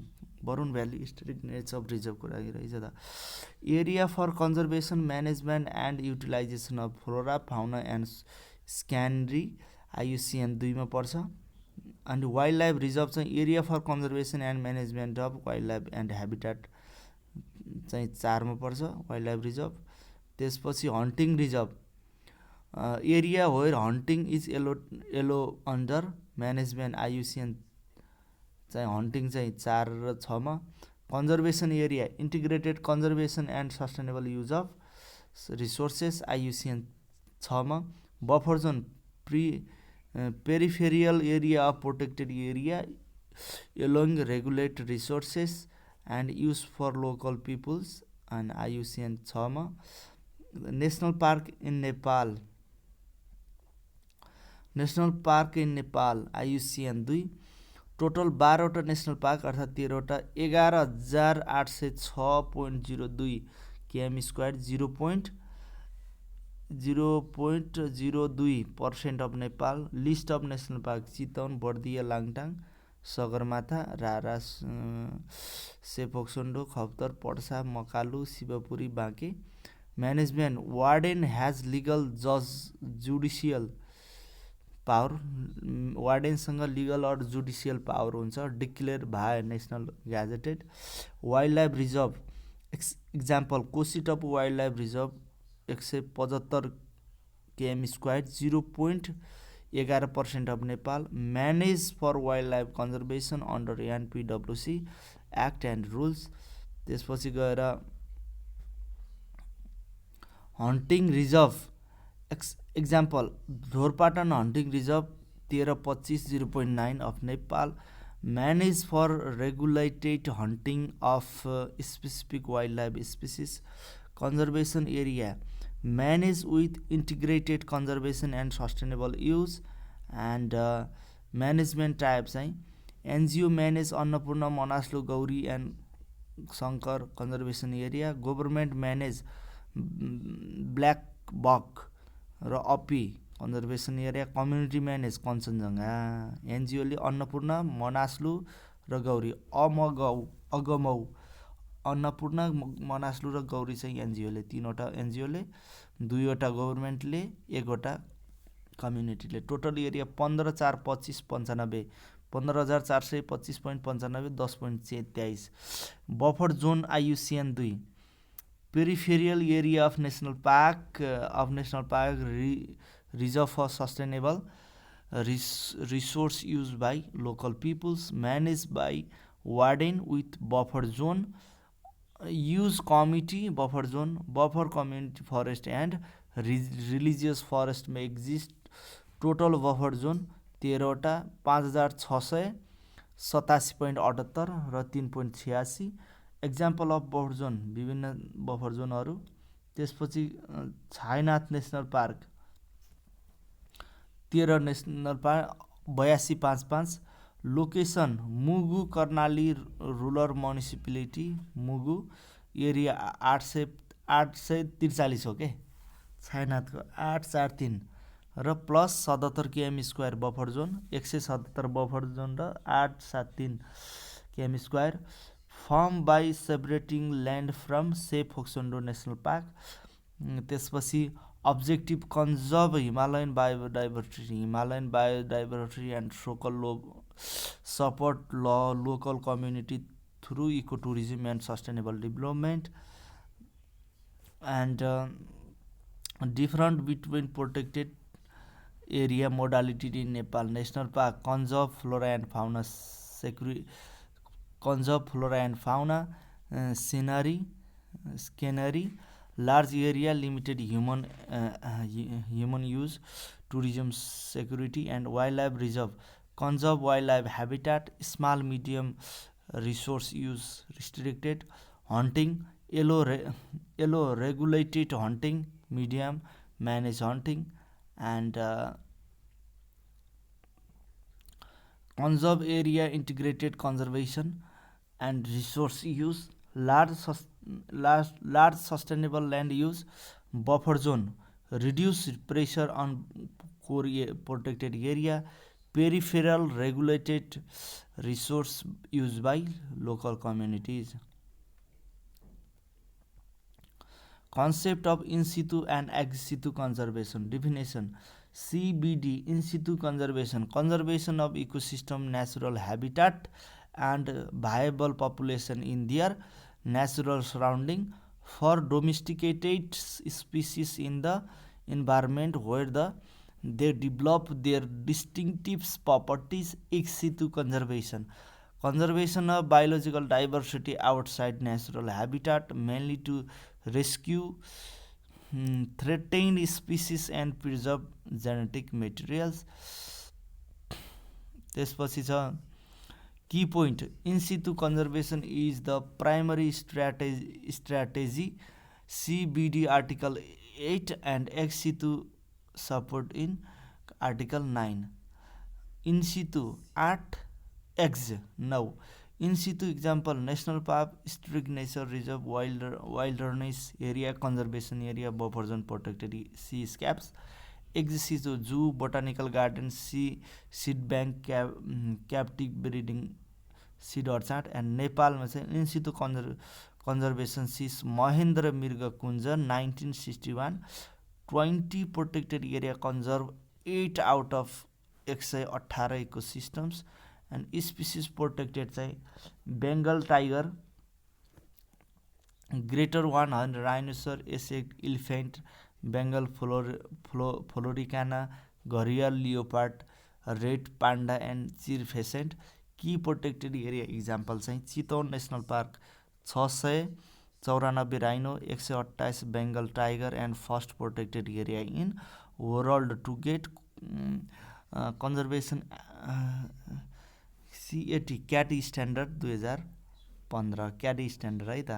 Barun valley strict nature रिजर्भको लागि रहेछ त. Area for conservation management and utilisation of flora fauna and scenery IUCN 2 मा पर्छ. अनि वाइल्ड लाइफ रिजर्भ चाहिँ area for conservation and management of wildlife and habitat चाहिँ 4 मा पर्छ वाइल्ड लाइफ रिजर्भ. त्यसपछि hunting reserve area where hunting is allow under management IUCN चाहिँ hunting चाहिँ 4 र 6 मा. Conservation area integrated conservation and sustainable use of resources IUCN 6 मा. Buffer zone peripheral area of protected area along regulate resources and use for local peoples and IUCN 6 मा. National park in Nepal national park in Nepal IUCN 2, total 12वटा national park अर्थात् 13वटा 11,806.02 km², 0.02% of Nepal. List of national park Chitwan, Bardiya, Langtang, Sagarmatha, Rara, Shey Phoksundo, Khaptad, Parsa, Makalu, Shivapuri, Banke. Management warden has legal जज judicial power, वार्डेनसँग legal or judicial power हुन्छ। Declare by national gazetted. Wildlife reserve example Koshi Tappu wildlife reserve 175 km², 0.11% of Nepal. Manage for wild life conservation under NPWC act and rules. त्यसपछि गएर hunting reserve example Dhorpatan hunting reserve 1325 0.9 of Nepal. Manage for regulated hunting of specific wild life species. Conservation area manage with integrated conservation and sustainable use. And management type चाहिँ NGO manage Annapurna, Manaslu, Gauri and Shankar conservation area. Government manage blackbuck र Api conservation area. Community manage Kanchenjunga. NGOले अन्नपूर्ण, मनासलु र गौरी, अगमौ, अन्नपूर्ण, मनासलु र गौरी चाहिँ NGOले, 3वटा NGOले, 2वटा गभर्मेन्टले, 1वटा कम्युनिटीले। Total area 15,425.95, 15,425.95, 10.23। Buffer zone IUCN 2, peripheral area of national park reserve for sustainable resource use by local peoples. Manage by warden with buffer zone. Use committee buffer zone. Buffer community forest and religious forest में exist. Total buffer zone 13वटा, 5,687.78 र 3.86। Example of buffer zone विभिन्न buffer जोनहरू। त्यसपछि Chhayanath national park 13 national park 8255। Location Mugu Karnali rural municipality Mugu. Area 843 हो के छायनाथको 843 र plus 77 km² buffer zone, 177 buffer zone र 873 km²। Form by separating land from Shey Phoksundo national park. त्यसपछि objective conserve Himalayan biodiversity and support local community through eco tourism and sustainable development. And different between protected area modality in Nepal. National park conserve flora and fauna scenery. Large area limited human use, tourism security and wild life reserve conserve wildlife habitat. Small medium resource use restricted. Hunting allow regulated hunting, medium manage hunting. And conserve area integrated conservation and resource use. Large sustainable land use. Buffer zone reduce pressure on core protected area. Peripheral regulated resource use by local communities. Concept of in situ and ex situ conservation. Definition: CBD, in situ conservation, conservation of ecosystem, natural habitat and viable population in their natural surrounding for domesticated species in the environment where they develop their distinctive properties. Ex situ conservation, conservation of biological diversity outside natural habitat, mainly to rescue threatened species and preserve genetic materials. त्यसपछि छ key point, in situ conservation is the primary strategy CBD article 8 and ex situ support in article 9 in situ 8 ex 9 in situ example national park strict nature reserve wilderness area conservation area buffer zone protected seascapes ex situ zoo botanical garden sea seed bank captive breeding seed orchard and नेपालमा चाहिँ इन्सितु conservation cease Mahendra मृग कुञ्ज 1961 20 protected area conserve 8 out of 118 ecosystems and species protected चाहिँ Bengal tiger greater 100 rhinoceros Asiatic elephant Bengal florican gharial leopard red panda and chir pheasant key protected area example चाहिँ Chitwan national park 694 rhino 128 Bengal tiger and first protected area in world to get conservation CAT CAT standard 2015 CAT standard है त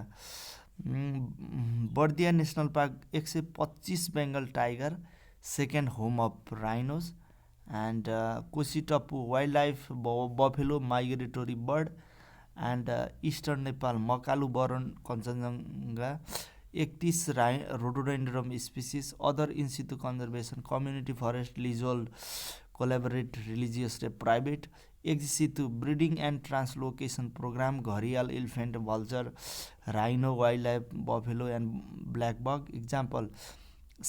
Bardiya national park 125 Bengal tiger second home of rhinos and Koshi Tappu wildlife buffalo migratory bird and eastern Nepal Makalu Barun Kanchenjunga 31 rhododendron species other in situ conservation community forest leasehold collaborate religious र private ex situ breeding and translocation programme gharial elephant vulture rhino wildlife buffalo and blackbuck example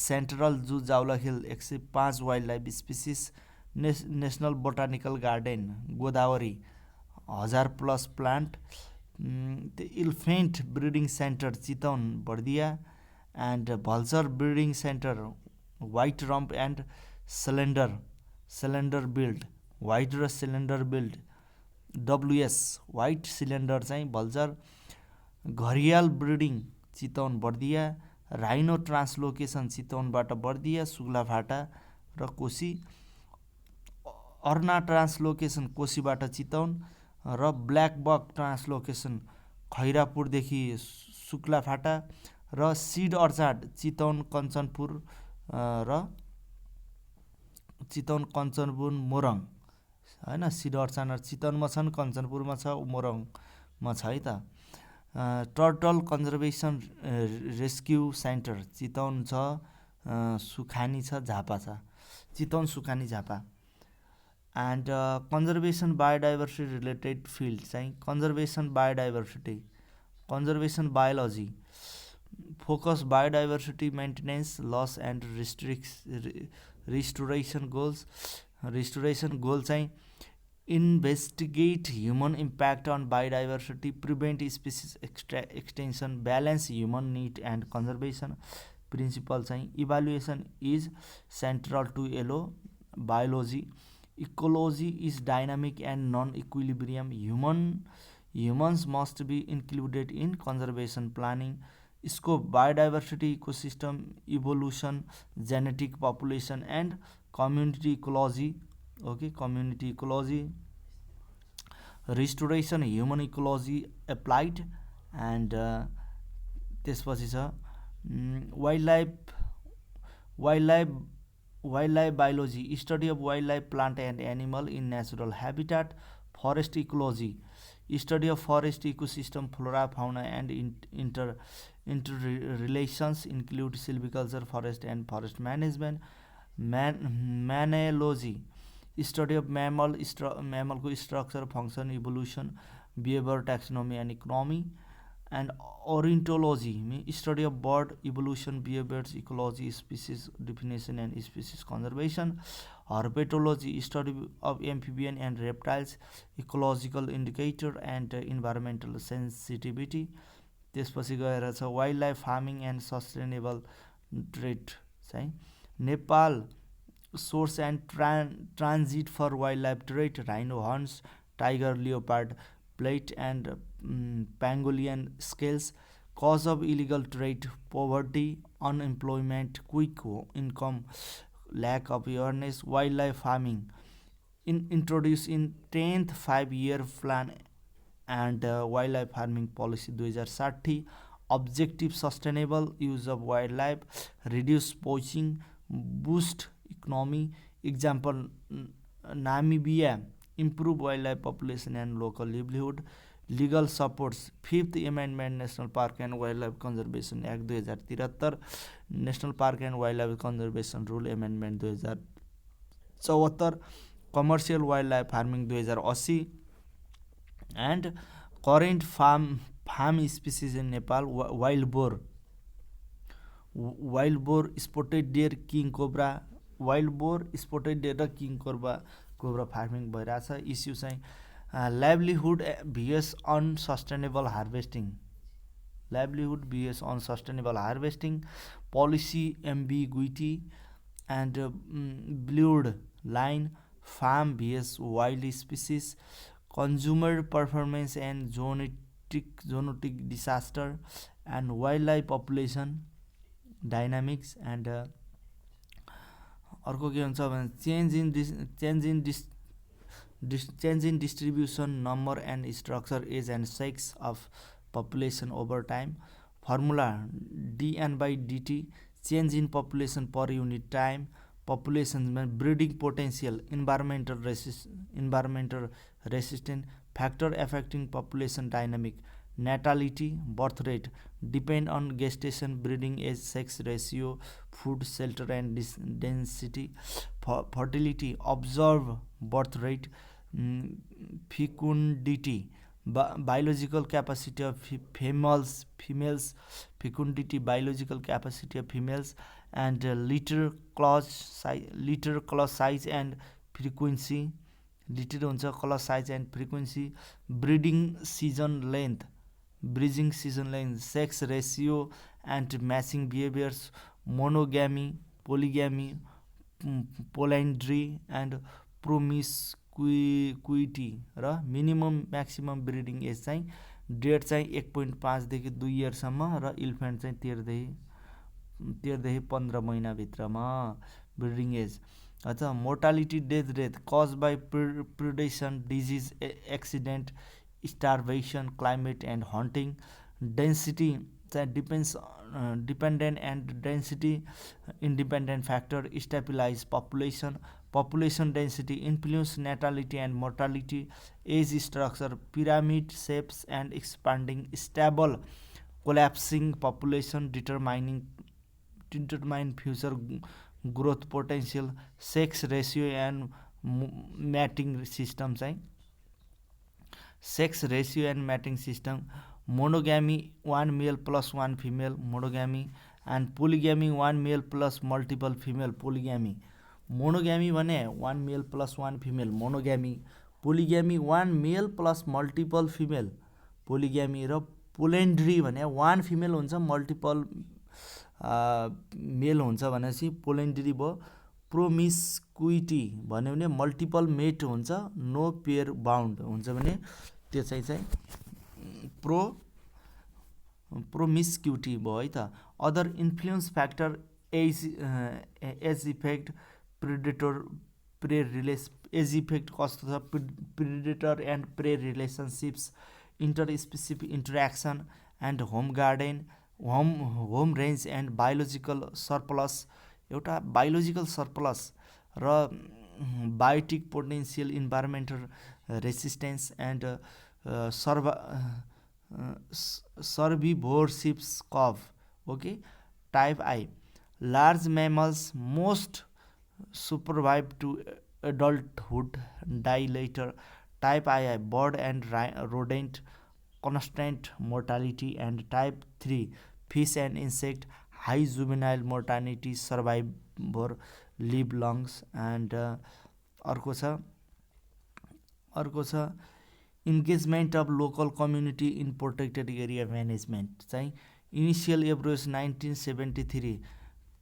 central zoo Jawalakhel 105 wildlife species national botanical garden Godawari 1000+ plant elephant breeding centre Chitwan Bardiya and vulture breeding centre white rump and cylinder build white र slender billed WS white slender चाहिँ vulture gharial breeding Chitwan Bardiya rhino translocation चितवनबाट बर्दिया सुग्लाफाटा र कोशी अर्ना ट्रान्सलोकेसन कोशीबाट चितवन र black बक ट्रान्सलोकेसन खैरापुरदेखि सुक्लाफाटा र seed अर्चाड Chitwan Kanchanpur Morang हैन seed अर्चाड चितवनमा छन् कञ्चनपुरमा छ मोरङमा छ है त turtle conservation rescue centre Chitwan छ सुखानी छ झापा छ Chitwan Sukhani Jhapa and conservation biodiversity related field चाहिँ conservation biology focus biodiversity maintenance loss and restoration goal चाहिँ investigate human impact on biodiversity prevent species extinction balance human need and conservation principle चाहिँ evaluation is central to biology ecology is dynamic and non-equilibrium humans must be included in conservation planning scope biodiversity ecosystem evolution genetic population and community ecology restoration human ecology applied and त्यसपछि छ wildlife biology study of wildlife plant and animal in natural habitat forest ecology study of forest ecosystem flora fauna and interrelations include silviculture forest and forest management mammalogy study of mammal ko structure function evolution behavior taxonomy and economy and ornithology study of bird evolution behaviors ecology species definition and species conservation herpetology study of amphibian and reptiles ecological indicator and environmental sensitivity त्यसपछि गएर छ wild life farming and sustainable trade चाहिँ Nepal source and transit for wild life trade rhino horns tiger leopard plate and pangolin scales cause of illegal trade poverty unemployment quick income lack of awareness wildlife farming introduced in 10th 5-year plan and wildlife farming policy 2060 objective sustainable use of wildlife reduce poaching boost economy Example, Namibia, improve wildlife population and local livelihood. Legal supports Fifth Amendment National Park and Wildlife Conservation Act 2073, National Park and Wildlife Conservation Rule Amendment 2074, Commercial Wildlife Farming 2080, and current farm species in Nepal, wild boar, spotted deer, king cobra, wild boar, spotted deer र king cobra farming भइरहेछ. Issue चाहिँ livelihood VS unsustainable harvesting, livelihood vs unsustainable harvesting, policy ambiguity, and blurred line, farm vs wild species, consumer performance and zoonotic disaster, and wildlife population dynamics, and अर्को के हुन्छ भने change in distribution, number and structure, age and sex of population over time. Formula dn by dt, change in population per unit time, population breeding potential, environmental resistant factor affecting population dynamic, natality, birth rate, depend on gestation, breeding age, sex ratio, food, shelter and density, fertility, observe birth rate, fecundity, biological capacity of females, fecundity, biological capacity of females, and litter clause size and frequency, litter हुन्छ clause size and frequency, breeding season length, sex ratio and matching behaviors, monogamy, polygamy, polyandry and promiscuity, र minimum maximum breeding as चाहिँ date चाहिँ 1.5 देखि 2 इयरसम्म, र इल्फेन्ट चाहिँ 13 देखि 15 महिनाभित्रमा breeding age. अच्छा, mortality, death cause by predation, disease, accident, starvation, climate and hunting. Density dependent and density independent factor stabilize population. Population density influence natality and mortality. Age structure, pyramid shapes and expanding, stable, collapsing population determine future growth potential. Sex ratio and mating system चाहिँ sex ratio and mating system, monogamy 1 male plus 1 female monogamy, and polygamy 1 male plus multiple female polygamy. Monogamy भने 1 male plus 1 female monogamy, polygamy 1 male plus multiple female polygamy, र पोलेन्ड्री भने 1 female हुन्छ multiple मेल हुन्छ भनेपछि पोलेन्ड्री भयो. प्रोमिस्क्युटी भन्यो भने मल्टिपल मेट हुन्छ, नो पेयर बाउन्ड हुन्छ भने त्यो चाहिँ प्रोमिस्क्युटी भयो है त. Other influence factor, age effect, age effect कस्तो छ, predator and prey relationships, inter specific interaction and home range and biological surplus, एउटा बायोलोजिकल सरप्लस र biotic potential, environmental resistance and survivorships curve. Okay. Type I, large mammals most survive to adulthood, die later. Type II, bird and rodent, constant mortality. And type 3, fish and insect, high juvenile mortality, survivor live longs. And अर्को छ engagement of local community in protected area management. चाहिँ initial approach 1973,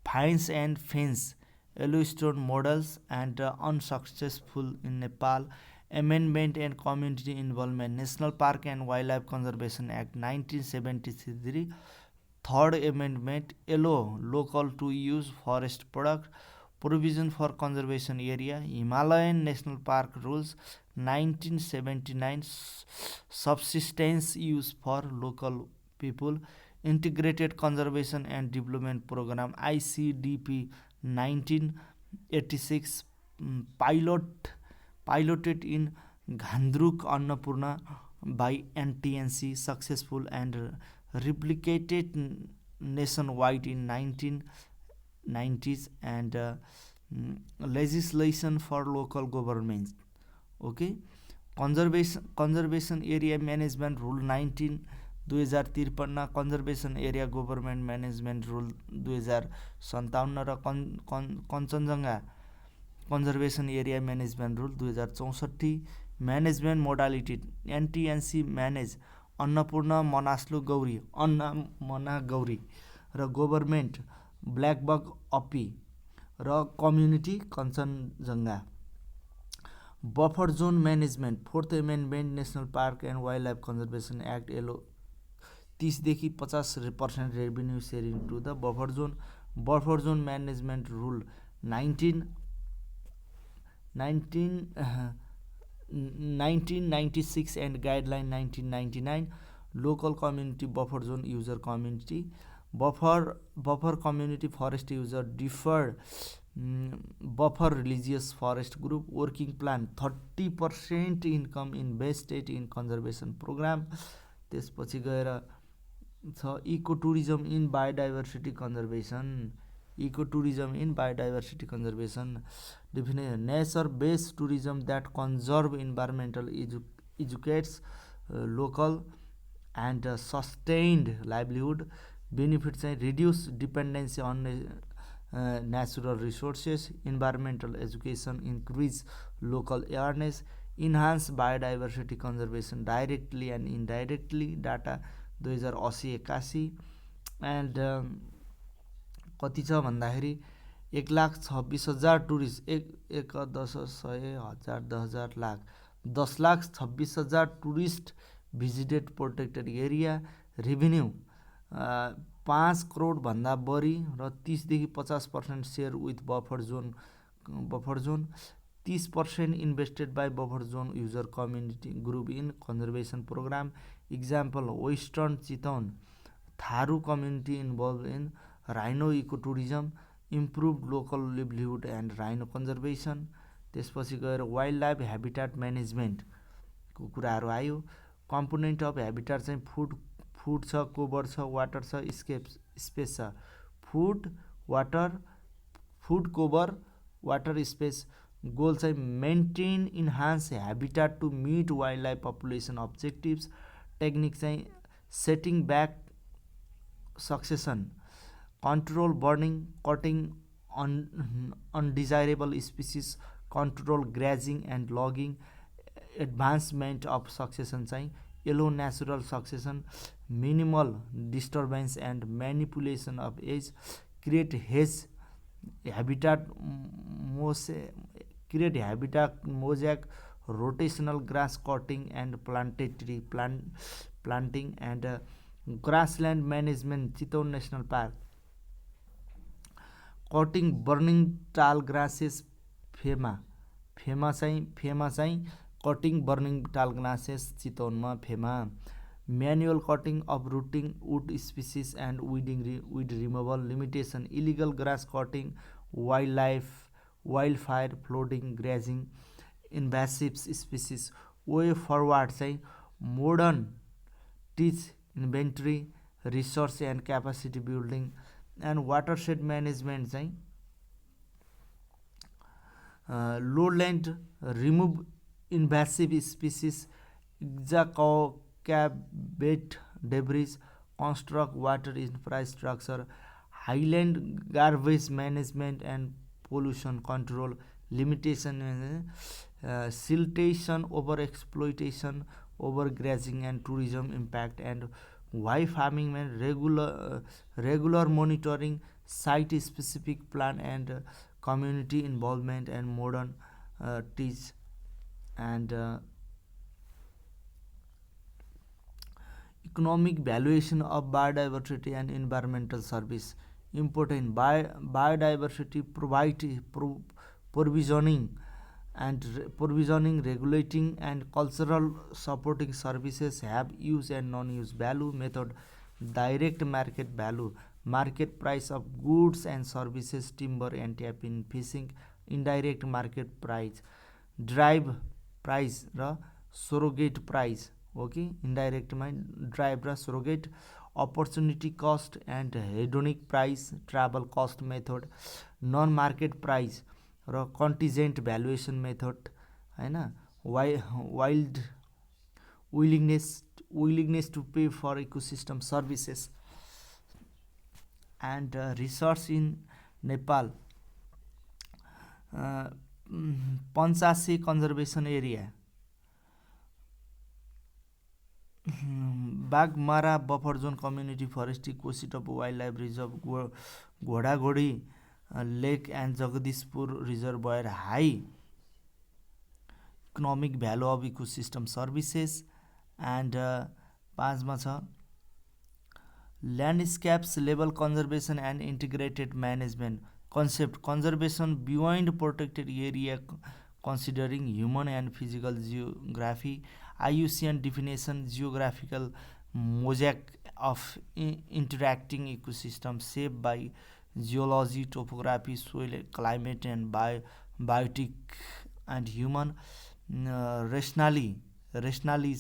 fines and fence, Yellowstone models, and unsuccessful in Nepal. Amendment and community involvement, National Park and Wildlife Conservation Act 1973, Third Amendment, allow local to use forest product, provision for conservation area, Himalayan National Park rules 1979, subsistence use for local people, integrated conservation and development program ICDP 1986, piloted in Ghandruk Annapurna by NTNC, successful and replicated nationwide in 1990s, and legislation for local governments. Okay, conservation area management rule 19 2053, conservation area government management rule 2057 र Kanchenjunga conservation area management rule 2064. Management modality NTNC manage Annapurna Manaslu Gauri अन्ना गौरी र government blackbuck अपी र community Kanchenjunga. Buffer zone management 4th amendment national park and wild life conservation act allow 30देखि 50% revenue sharing to the buffer zone. Buffer zone management rule 1996 and guideline 1999. Local community buffer zone user community buffer community forest user deferred buffer religious forest group. Working plan 30% income invested in conservation programme. त्यसपछि गएर छ eco tourism in biodiversity conservation. Eco tourism in biodiversity conservation definition nature based tourism that conserve environmental educates local and sustained livelihood. Benefit चाहिँ reduce dependency on natural resources, environmental education, increase local awareness, enhance biodiversity conservation directly and indirectly. Data 2080-81. And कति छ भन्दाखेरि 1,26,000 tourist 10,000 lakh 10,26,000 tourist visited protected area. Revenue 5 crore भन्दा बढी र 30देखि 50% share with buffer zone 30% invested by buffer zone user community group in conservation programme. Example western Chitwan Tharu community involve in rhino eco tourism, improve local livelihood and rhino conservation. त्यसपछि गएर wild life हेबिटाट म्यानेजमेन्टको कुराहरू आयो. Component of हेबिटाट चाहिँ food छ, कोबर छ, water छ, space छ. Food cover water space. Goal चाहिँ maintain enhance habitat to meet wild life population objectives. Technique चाहिँ setting back succession, control burning, cutting undesirable species, control grazing and logging. Advancement of succession चाहिँ allow natural succession, minimal disturbance and manipulation of age, create habitat mosaic, rotational grass cutting and planting and grassland management. Chitwan national park cutting burning tall grasses. फेमा चाहिँ cutting burning tall grasses चितवनमा फेमा. Manual cutting uprooting wood species and weed removal. Limitation illegal grass cutting, wild fire, flooding, grazing, invasive species. Way forward चाहिँ modern tech inventory, research and capacity building. And watershed management चाहिँ lowland, remove invasive species, excavate debris, construct water infrastructure, highland garbage management and pollution control. Limitation siltation, over exploitation, over grazing and tourism impact and वाइ farming. Regular monitoring, site specific plan and community involvement and modern teach and economic valuation of biodiversity and environmental service. Important biodiversity provisioning, regulating and cultural supporting services have use and non-use value. Method direct market value, market price of goods and services, timber and tap-in fishing, indirect market price, drive price र surrogate price हो कि इन्डाइरेक्टमा drive र surrogate, opportunity cost and hedonic price, travel cost method, non market price र कन्टिजेन्ट valuation method हैन, wild willingness to pay for ecosystem services and research in Nepal, Panchase conservation area, Baghmara buffer John community forestry, कोसीटप wild life reserve, घोडाघोडी lake and Jagdishpur रिजर्भयर, high economic value of ecosystem services and 5 मा छ landscapes level conservation and integrated management concept, conservation beyond protected area considering human and physical geography, IUCN definition, geographical mosaic of interacting ecosystems shaped by geology, topography, soil, climate and biotic and human rationally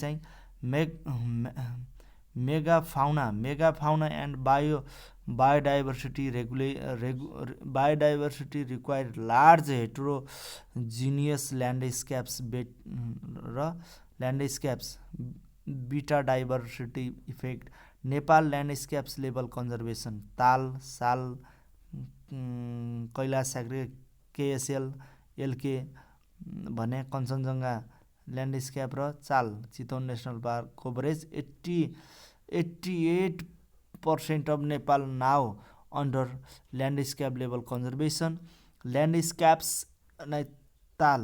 चाहिँ megafauna and biodiversity biodiversity required large heterogeneous landscapes र landscapes beta diversity effect, Nepal landscapes level conservation, TAL, SAL, Kailash सागरे, KSL, LK भने Kanchenjunga landscape र CHAL, Chitwan national park coverage 88% of Nepal now under landscape level conservation, landscapes TAL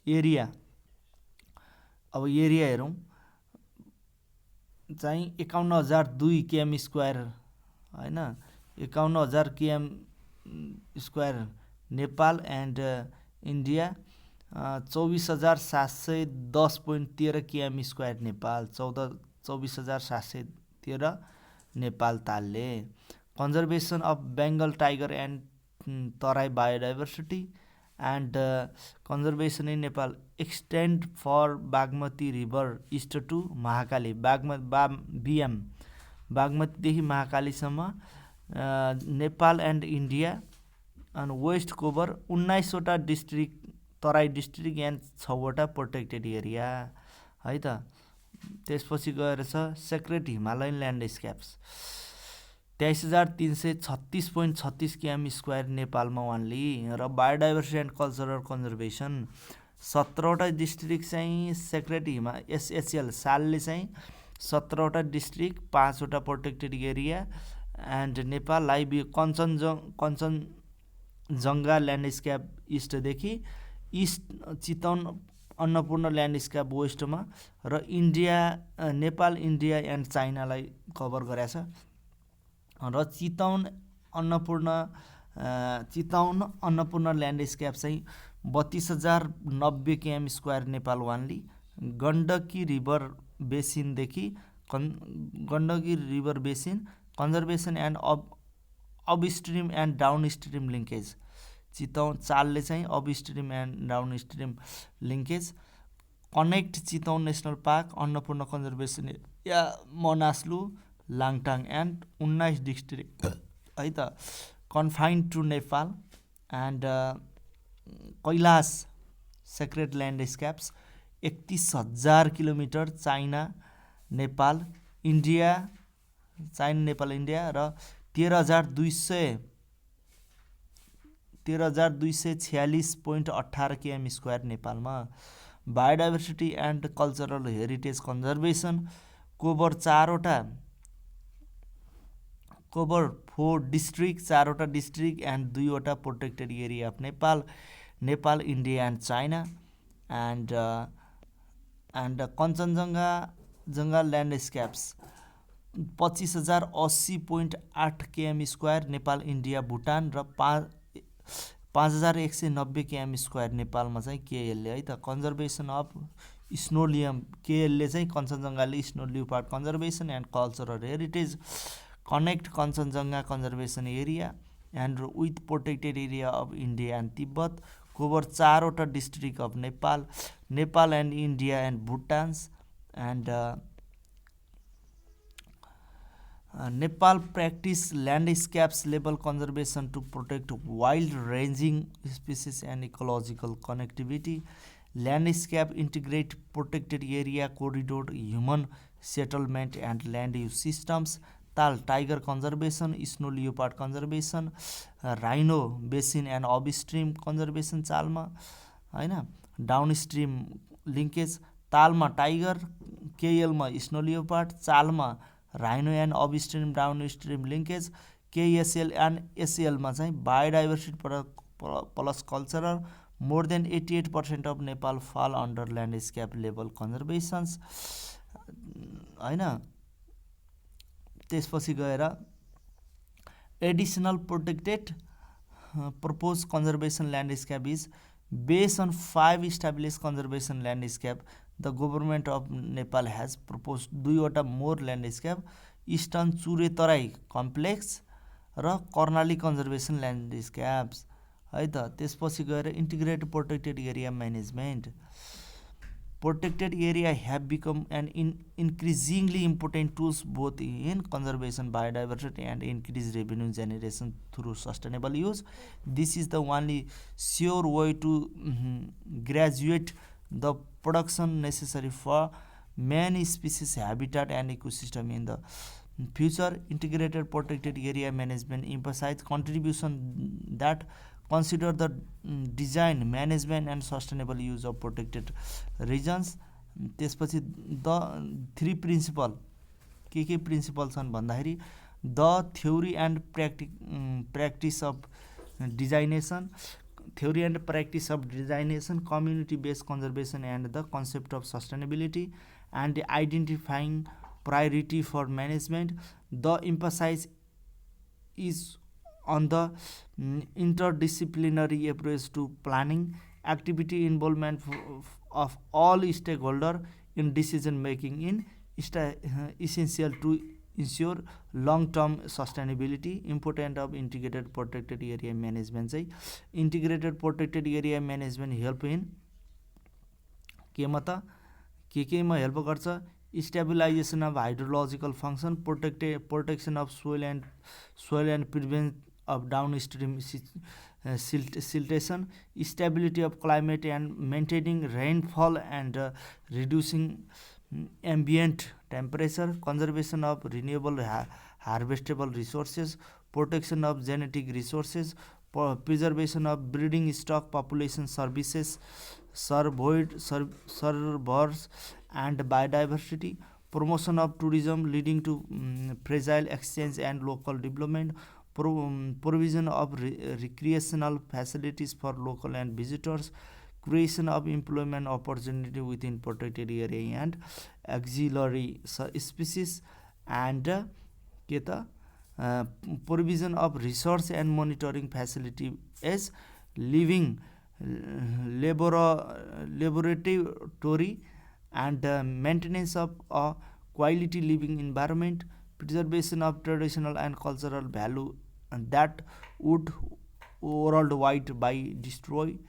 area, अब area हेरौँ चाहिँ 51,002 km square हैन, 51,000 km square Nepal and India, 24,710.13 km square Nepal, 24,713 Nepal तालले, conservation of Bengal tiger and Terai biodiversity and conservation in Nepal extend for Bagmati river east to Mahakali, BM बागमतीदेखि महाकालीसम्म, Nepal and India अनि west cover 19वटा district, Terai district and 6वटा protected area है त। त्यसपछि गएर छ sacred Himalayan landscapes 23,336.36 km square नेपालमा ओन्ली, र बायोडाइभर्सिटी एन्ड कल्चरल कन्जर्भेसन 17वटा डिस्ट्रिक्ट चाहिँ सेक्रेट SHL सालले चाहिँ 17वटा डिस्ट्रिक्ट, 5वटा protected area and Nepal Kanchenjunga landscape इस्टदेखि इस्ट, चितवन अन्नपूर्ण ल्यान्डस्केप वेस्टमा, र इन्डिया नेपाल इन्डिया एन्ड चाइनालाई कभर गरेको छ, र चितवन अन्नपूर्ण ल्यान्डस्केप चाहिँ 32,090 km square Nepal only, Gandaki river बेसिनदेखि Gandaki river basin conservation and upstream and down stream linkage, Chitwan चालले चाहिँ upstream and down stream linkage, connect Chitwan national park, Annapurna conservation या मनास्लु, लाङटाङ एन्ड 19 डिस्ट्रिक्ट है त, confined to Nepal and Kailash sacred landscapes 31,000 kilometre, China Nepal India, र 13,246.18 km square नेपालमा। Biodiversity and cultural heritage conservation cover 4 district, 4वटा district and 2वटा protected area of Nepal India and China, and Kanchenjunga landscapes 25,080.8 km square Nepal India Bhutan, र 5,190 km square नेपालमा चाहिँ KL है त। Conservation of स्नोलियम, KL चाहिँ कञ्चनजङ्घाले snow leopard conservation and cultural heritage, connect Kanchenjunga conservation area and with protected area of India and Tibet, cover 4 district of Nepal, Nepal and India and Bhutan's, and Nepal practice landscapes level conservation to protect wild ranging species and ecological connectivity. Landscape integrate protected area corridor, human settlement and land use systems. TAL tiger conservation, snow leopard conservation, rhino basin and upstream conservation चालमा होइन, down stream linkage, तालमा tiger, केएलमा snow leopard, चालमा rhino and upstream down stream linkage, KSL and एसएलमा चाहिँ biodiversity plus cultural. More than 88% of Nepal fall under landscape level conservations होइन. त्यसपछि गएर additional protected propose conservation landscape is based on 5 establish conservation landscape. The government of Nepal has propose 2वटा more landscape, eastern Chure Terai complex र Karnali conservation ल्यान्डस्केप्स है त. त्यसपछि गएर integrated protected area management. Protected area have become an increasingly important tools both in conservation, biodiversity and increased revenue generation through sustainable use. This is the only sure way to graduate the production necessary for many species habitat and ecosystem in the future. Integrated protected area management emphasizes contribution that consider the design, management and sustainable use of protected regions. त्यसपछि the 3 principle के principle छन् भन्दाखेरि the theory and practice of designation, theory and practice of designation, community based conservation and the concept of sustainability, and identifying priority for management. The emphasis is on the interdisciplinary approach to planning, activity involvement of all stakeholders in decision making in essential to ensure long term sustainability. Important of integrated protected area management चाहिँ integrated protected area management help in केमा त केमा help गर्छ, stabilisation of hydrological function, protection of soil and prevent of downstream siltation, stability of climate and maintaining rainfall and reducing ambient temperature, conservation of renewable harvestable resources, protection of genetic resources, preservation of breeding stock population services, servers and biodiversity, promotion of tourism leading to fragile exchange and local development, provision of recreational facilities for local and visitors, creation of employment opportunity within protected area and auxiliary species, and provision of research and monitoring facility as living laboratory and maintenance of a quality living environment, preservation of traditional and cultural value that would worldwide by destroyed,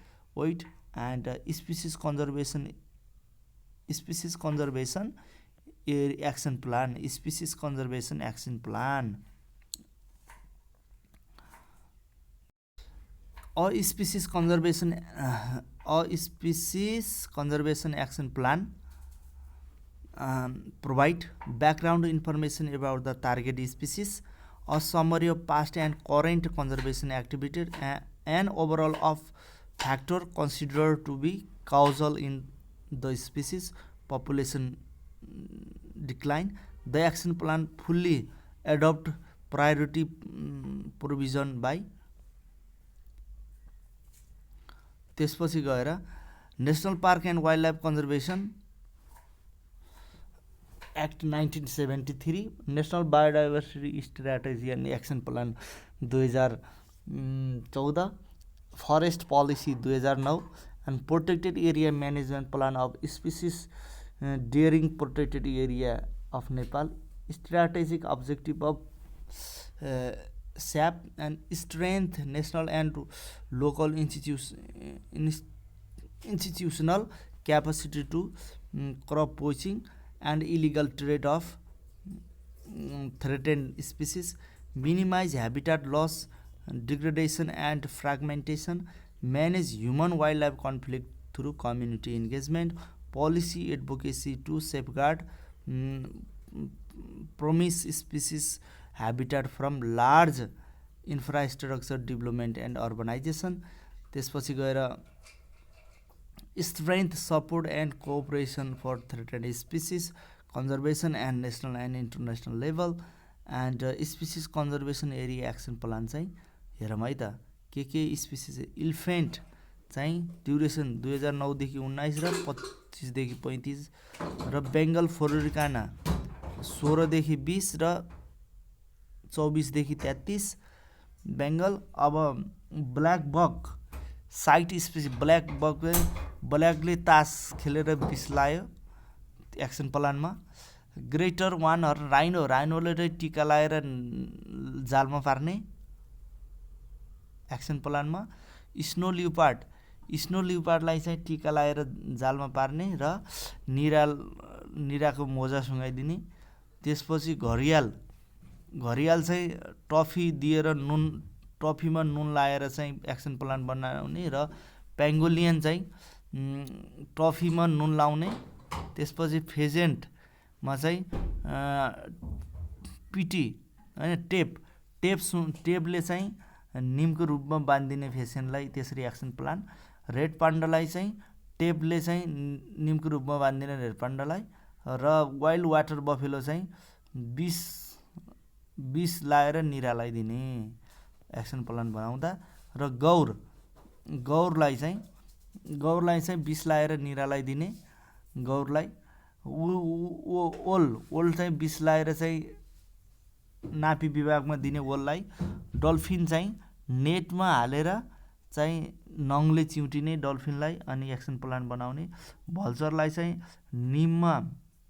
and species conservation action plan. Species conservation action plan. A species conservation action plan provide background information about the target species, a summary of past and current conservation activities, and overall of factor considered to be causal in the species population decline. The action plan fully adopt priority provision by. त्यसपछि गएर national park and wild life conservation act 1973, national biodiversity strategy and action plan 2014, forest policy 2009, and protected area management plan of species डियरिङ protected area of Nepal. Strategic objective of SAP and strength national and local institutional capacity to crop poaching and illegal trade of threatened species, minimize habitat loss, degradation and fragmentation, manage human wildlife conflict through community engagement, policy advocacy to safeguard mm, promise species habitat from large infrastructure development and urbanization. त्यसपछि गएर strength support and cooperation for threatened species conservation and national and international level and species conservation area action plan चाहिँ हेरौँ है त के species elephant चाहिँ duration 2009 देखि 19 र 25 देखि 35 र बेङ्गल फ्लोरिकाना 16 देखि 20 र 24 देखि 33 बेङ्गल। अब ब्ल्याक बक साइट स्पिसिस ब्ल्याक बक ब्ल्याकले तास खेलेर विष लायो एक्सन प्लानमा। ग्रेटर वान हर्न राइनो राइनोले टिका लाएर जालमा पार्ने एक्सन प्लानमा। स्नो लियोपार्डलाई चाहिँ टिका लाएर जालमा पार्ने र निराको मोजा सुँगाइदिने। त्यसपछि घरियाल चाहिँ टफी दिएर टफीमा नुन लाएर चाहिँ एक्सन प्लान बनाउने र पेङ्गोलियन चाहिँ टफीमा नुन लाउने। त्यसपछि फेजेन्टमा चाहिँ पिटी होइन टेपले चाहिँ निमको रूपमा बाँधिदिने फेसेनलाई, त्यसरी एक्सन प्लान। रेड पान्डालाई चाहिँ टेपले चाहिँ निमको रूपमा बाँधिदिने रेड पान्डालाई र वाइल्ड वाटर बफेलो चाहिँ विष लाएर निरालाई दिने एक्सन प्लान बनाउँदा। र गौरलाई चाहिँ विष लाएर निरालाई दिने गौरलाई। ओल चाहिँ विष लाएर चाहिँ नापी विभागमा दिने ओललाई। डल्फिन चाहिँ नेटमा हालेर चाहिँ नङले चिउटिने डल्फिनलाई अनि एक्सन प्लान बनाउने। भल्चरलाई चाहिँ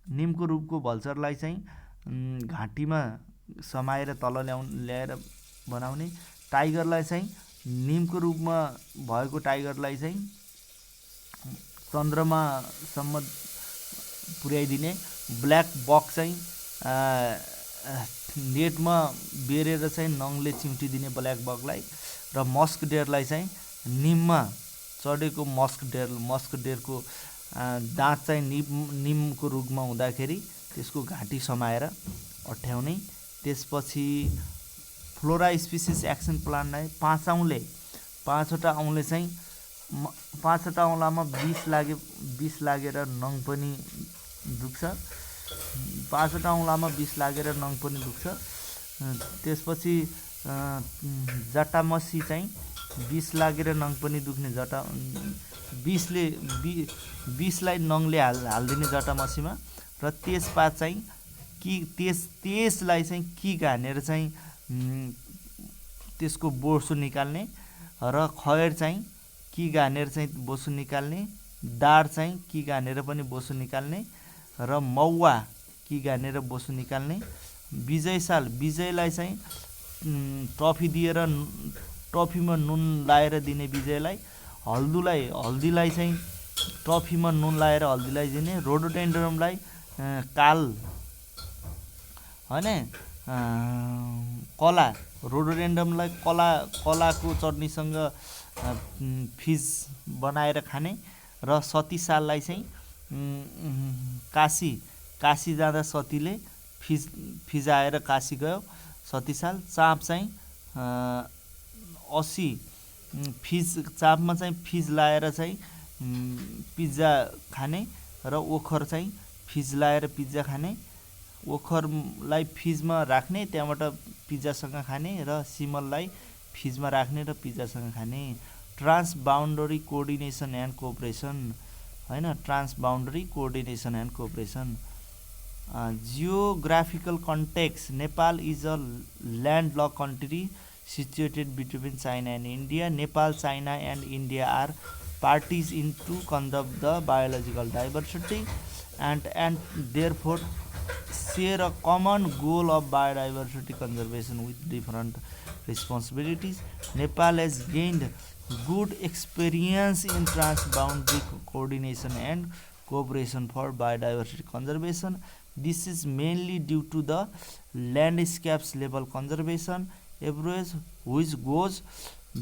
निमको रूपको भल्चरलाई चाहिँ घाँटीमा समाएर तल ल्याएर बनाउने। टाइगरलाई चाहिँ निमको रूपमा भएको टाइगरलाई चाहिँ चन्द्रमासम्म पुर्याइदिने। ब्ल्याक बक चाहिँ नेटमा बेरेर चाहिँ नङले चिम्टिदिने ब्ल्याक बकलाई। र मस्क डेयरलाई चाहिँ निममा चढेको मस्क डेयरको दाँत चाहिँ निमको रुखमा हुँदाखेरि त्यसको घाँटी समाएर अठ्याउने। त्यसपछि फ्लोरा स्पिसिस एक्सन प्लानलाई पाँचवटा औँले चाहिँ पाँचवटा औँलामा विष लागेर नङ पनि दुख्छ। पाँचवटा औँलामा विष लागेर नङ पनि दुख्छ। त्यसपछि जटामसी चाहिँ विष लागेर नङ पनि दुख्ने विषलाई नङले हालिदिने जटामसीमा। र तेजपात चाहिँ त्यसलाई चाहिँ किक हानेर चाहिँ त्यसको बोसो निकाल्ने। र खैर चाहिँ किक हानेर चाहिँ बोसो निकाल्ने। दार चाहिँ किक हानेर पनि बोसो निकाल्ने। र मौवा किक हानेर बोसो निकाल्ने। विजयलाई चाहिँ टफी दिएर टफीमा नुन लाएर दिने विजयलाई। हल्दीलाई चाहिँ टफीमा नुन लाएर हल्दीलाई दिने। रोडोडेन्ड्रमलाई काल होइन कला रोडोडेन्ड्रमलाई कलाको चटनीसँग फिज बनाएर खाने। र सतीसाललाई चाहिँ काशी जाँदा सतीले फिजाएर काशी गयो सतीसाल। चाँप चाहिँ 80 चाँपमा चाहिँ फिज लाएर चाहिँ पिज्जा खाने। र ओखर चाहिँ फिज लाएर पिज्जा खाने। ओखरलाई फिजमा राख्ने, त्यहाँबाट पिज्जासँग खाने। र सिमललाई फिजमा राख्ने र पिज्जासँग खाने। Trans boundary coordination and cooperation होइन trans boundary coordination and cooperation. Geographical context Nepal is a landlock country situated between China and India. Nepal, China and India are parties in to conserve the biological diversity and therefore share a common goal of biodiversity conservation with different responsibilities. Nepal has gained good experience in transboundary coordination and cooperation for biodiversity conservation. This is mainly due to the landscapes level conservation approach, which goes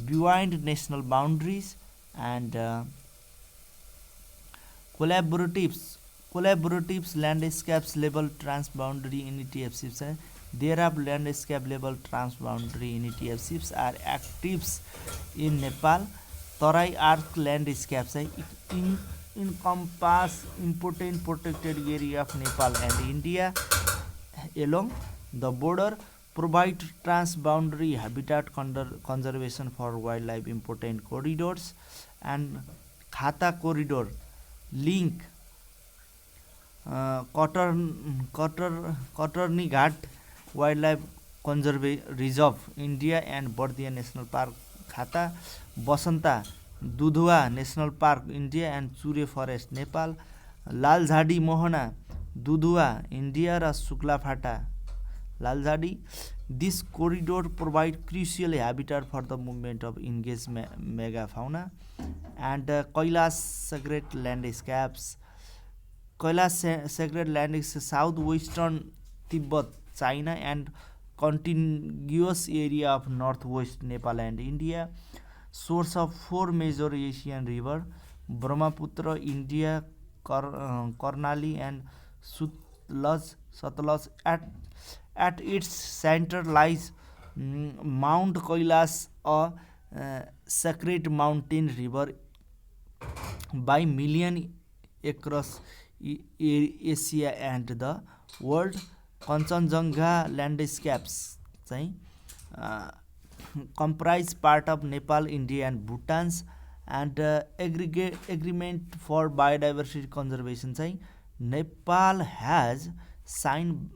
beyond national boundaries, and collaboratives landscapes level transboundary initiatives. There are landscape level transboundary initiatives are active in Nepal. Tarai Arc landscapes encompass important protected area of Nepal and India along the border, provide transboundary habitat conservation for wildlife important corridors, and Khata corridor link Katarni Ghat Wildlife Reserve, India and Bardia National Park, Khata, Basanta, Dudhua National Park, India and Chure Forest, Nepal, Lalzhadi Mohana, Dudhua, India र Suklafata, Lalzhadi. This corridor provide crucial habitat for the movement of engaged megafauna, and Kailash Sacred Landscapes. Kailash Sacred Landscapes southwestern Tibet, China and contiguous area of northwest Nepal and India. Source of four major Asian rivers: Brahmaputra, India, Karnali and Satluj. At its center lies Mount Kailash, a sacred mountain river by million across Asia and the world. Kanchenjunga landscapes comprise part of Nepal, India and Bhutan's, and agreement for biodiversity conservation. Nepal has signed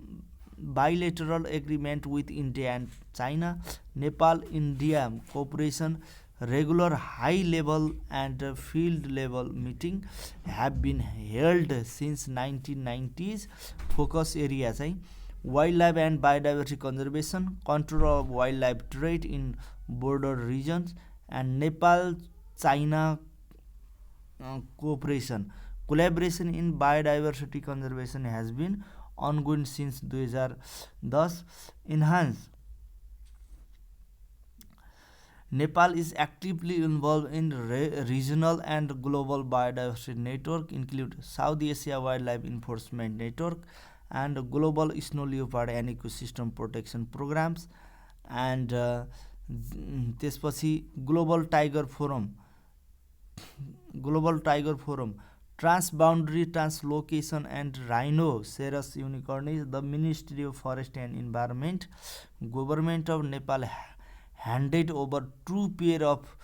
bilateral agreement with India and China. Nepal-India cooperation, regular high-level and field-level meeting have been held since 1990s. Focus areas: wildlife and biodiversity conservation, control of wildlife trade in border regions, and Nepal-China cooperation. Collaboration in biodiversity conservation has been ongoing since 2010. Enhance. Nepal is actively involved in regional and global biodiversity network, include South Asia Wildlife Enforcement Network and Global Snow Leopard and Ecosystem Protection Programs, and त्यसपछि Global Tiger Forum, Transboundary Translocation and Rhinoceros Unicorns. The Ministry of Forest and Environment, Government of Nepal handed over 2 pair of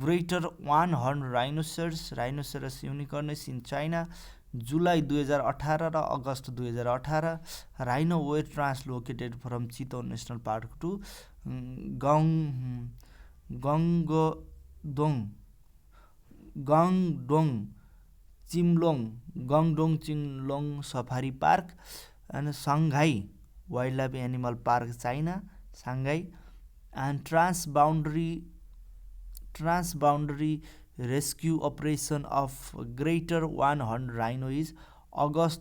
greater one-horned rhinoceros unicorns in China, July 2018 र अगस्त 2018. Rhino were translocated from Chitwan National Park to Guangdong Chinlong Safari Park and Shanghai Wildlife Animal Park, China, Shanghai. And transboundary rescue operation of greater one-horned rhino is August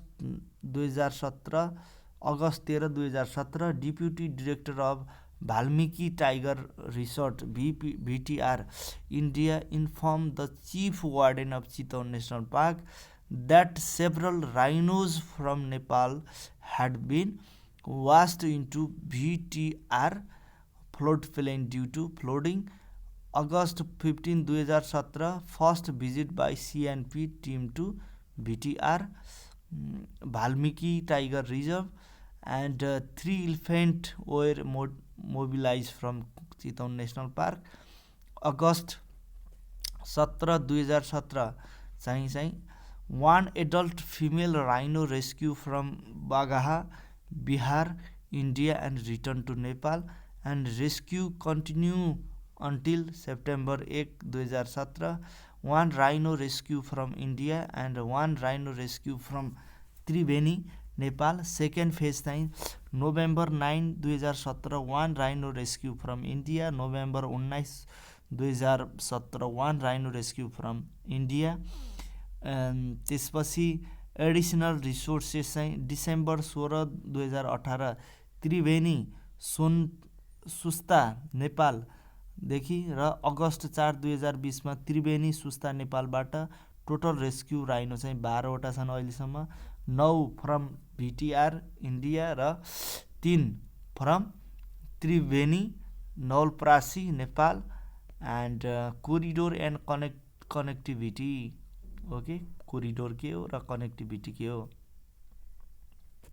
13, 2017. Deputy Director of Valmiki Tiger Resort, VTR, India, informed the Chief Warden of Chitwan National Park that several rhinos from Nepal had been washed into VTR floodplain due to flooding. August 15, 2017, first visit by CNP team to VTR, Valmiki Tiger Reserve, and 3 elephants were mobilized from Chitwan National Park. August 17, 2017, one adult female rhino rescued from Bagaha, Bihar, India and returned to Nepal, and rescue continue until September 8, 2017. One rhino rescue from India and one rhino rescue from Triveni Nepal. Second phase चाहिँ November 9 2017 1 rhino rescue from India. November 19 2017 1 rhino rescue from India. त्यसपछि additional resources चाहिँ December 16 2018 Triveni Susta नेपालदेखि र August 4 2020 Triveni सुस्ता नेपालबाट total rescue rhino चाहिँ 12वटा छन् अहिलेसम्म। 9 from भिटिआर India र 3 from Triveni Nawalparasi Nepal. And corridor and connectivity, okay, corridor के हो र कनेक्टिभिटी के हो।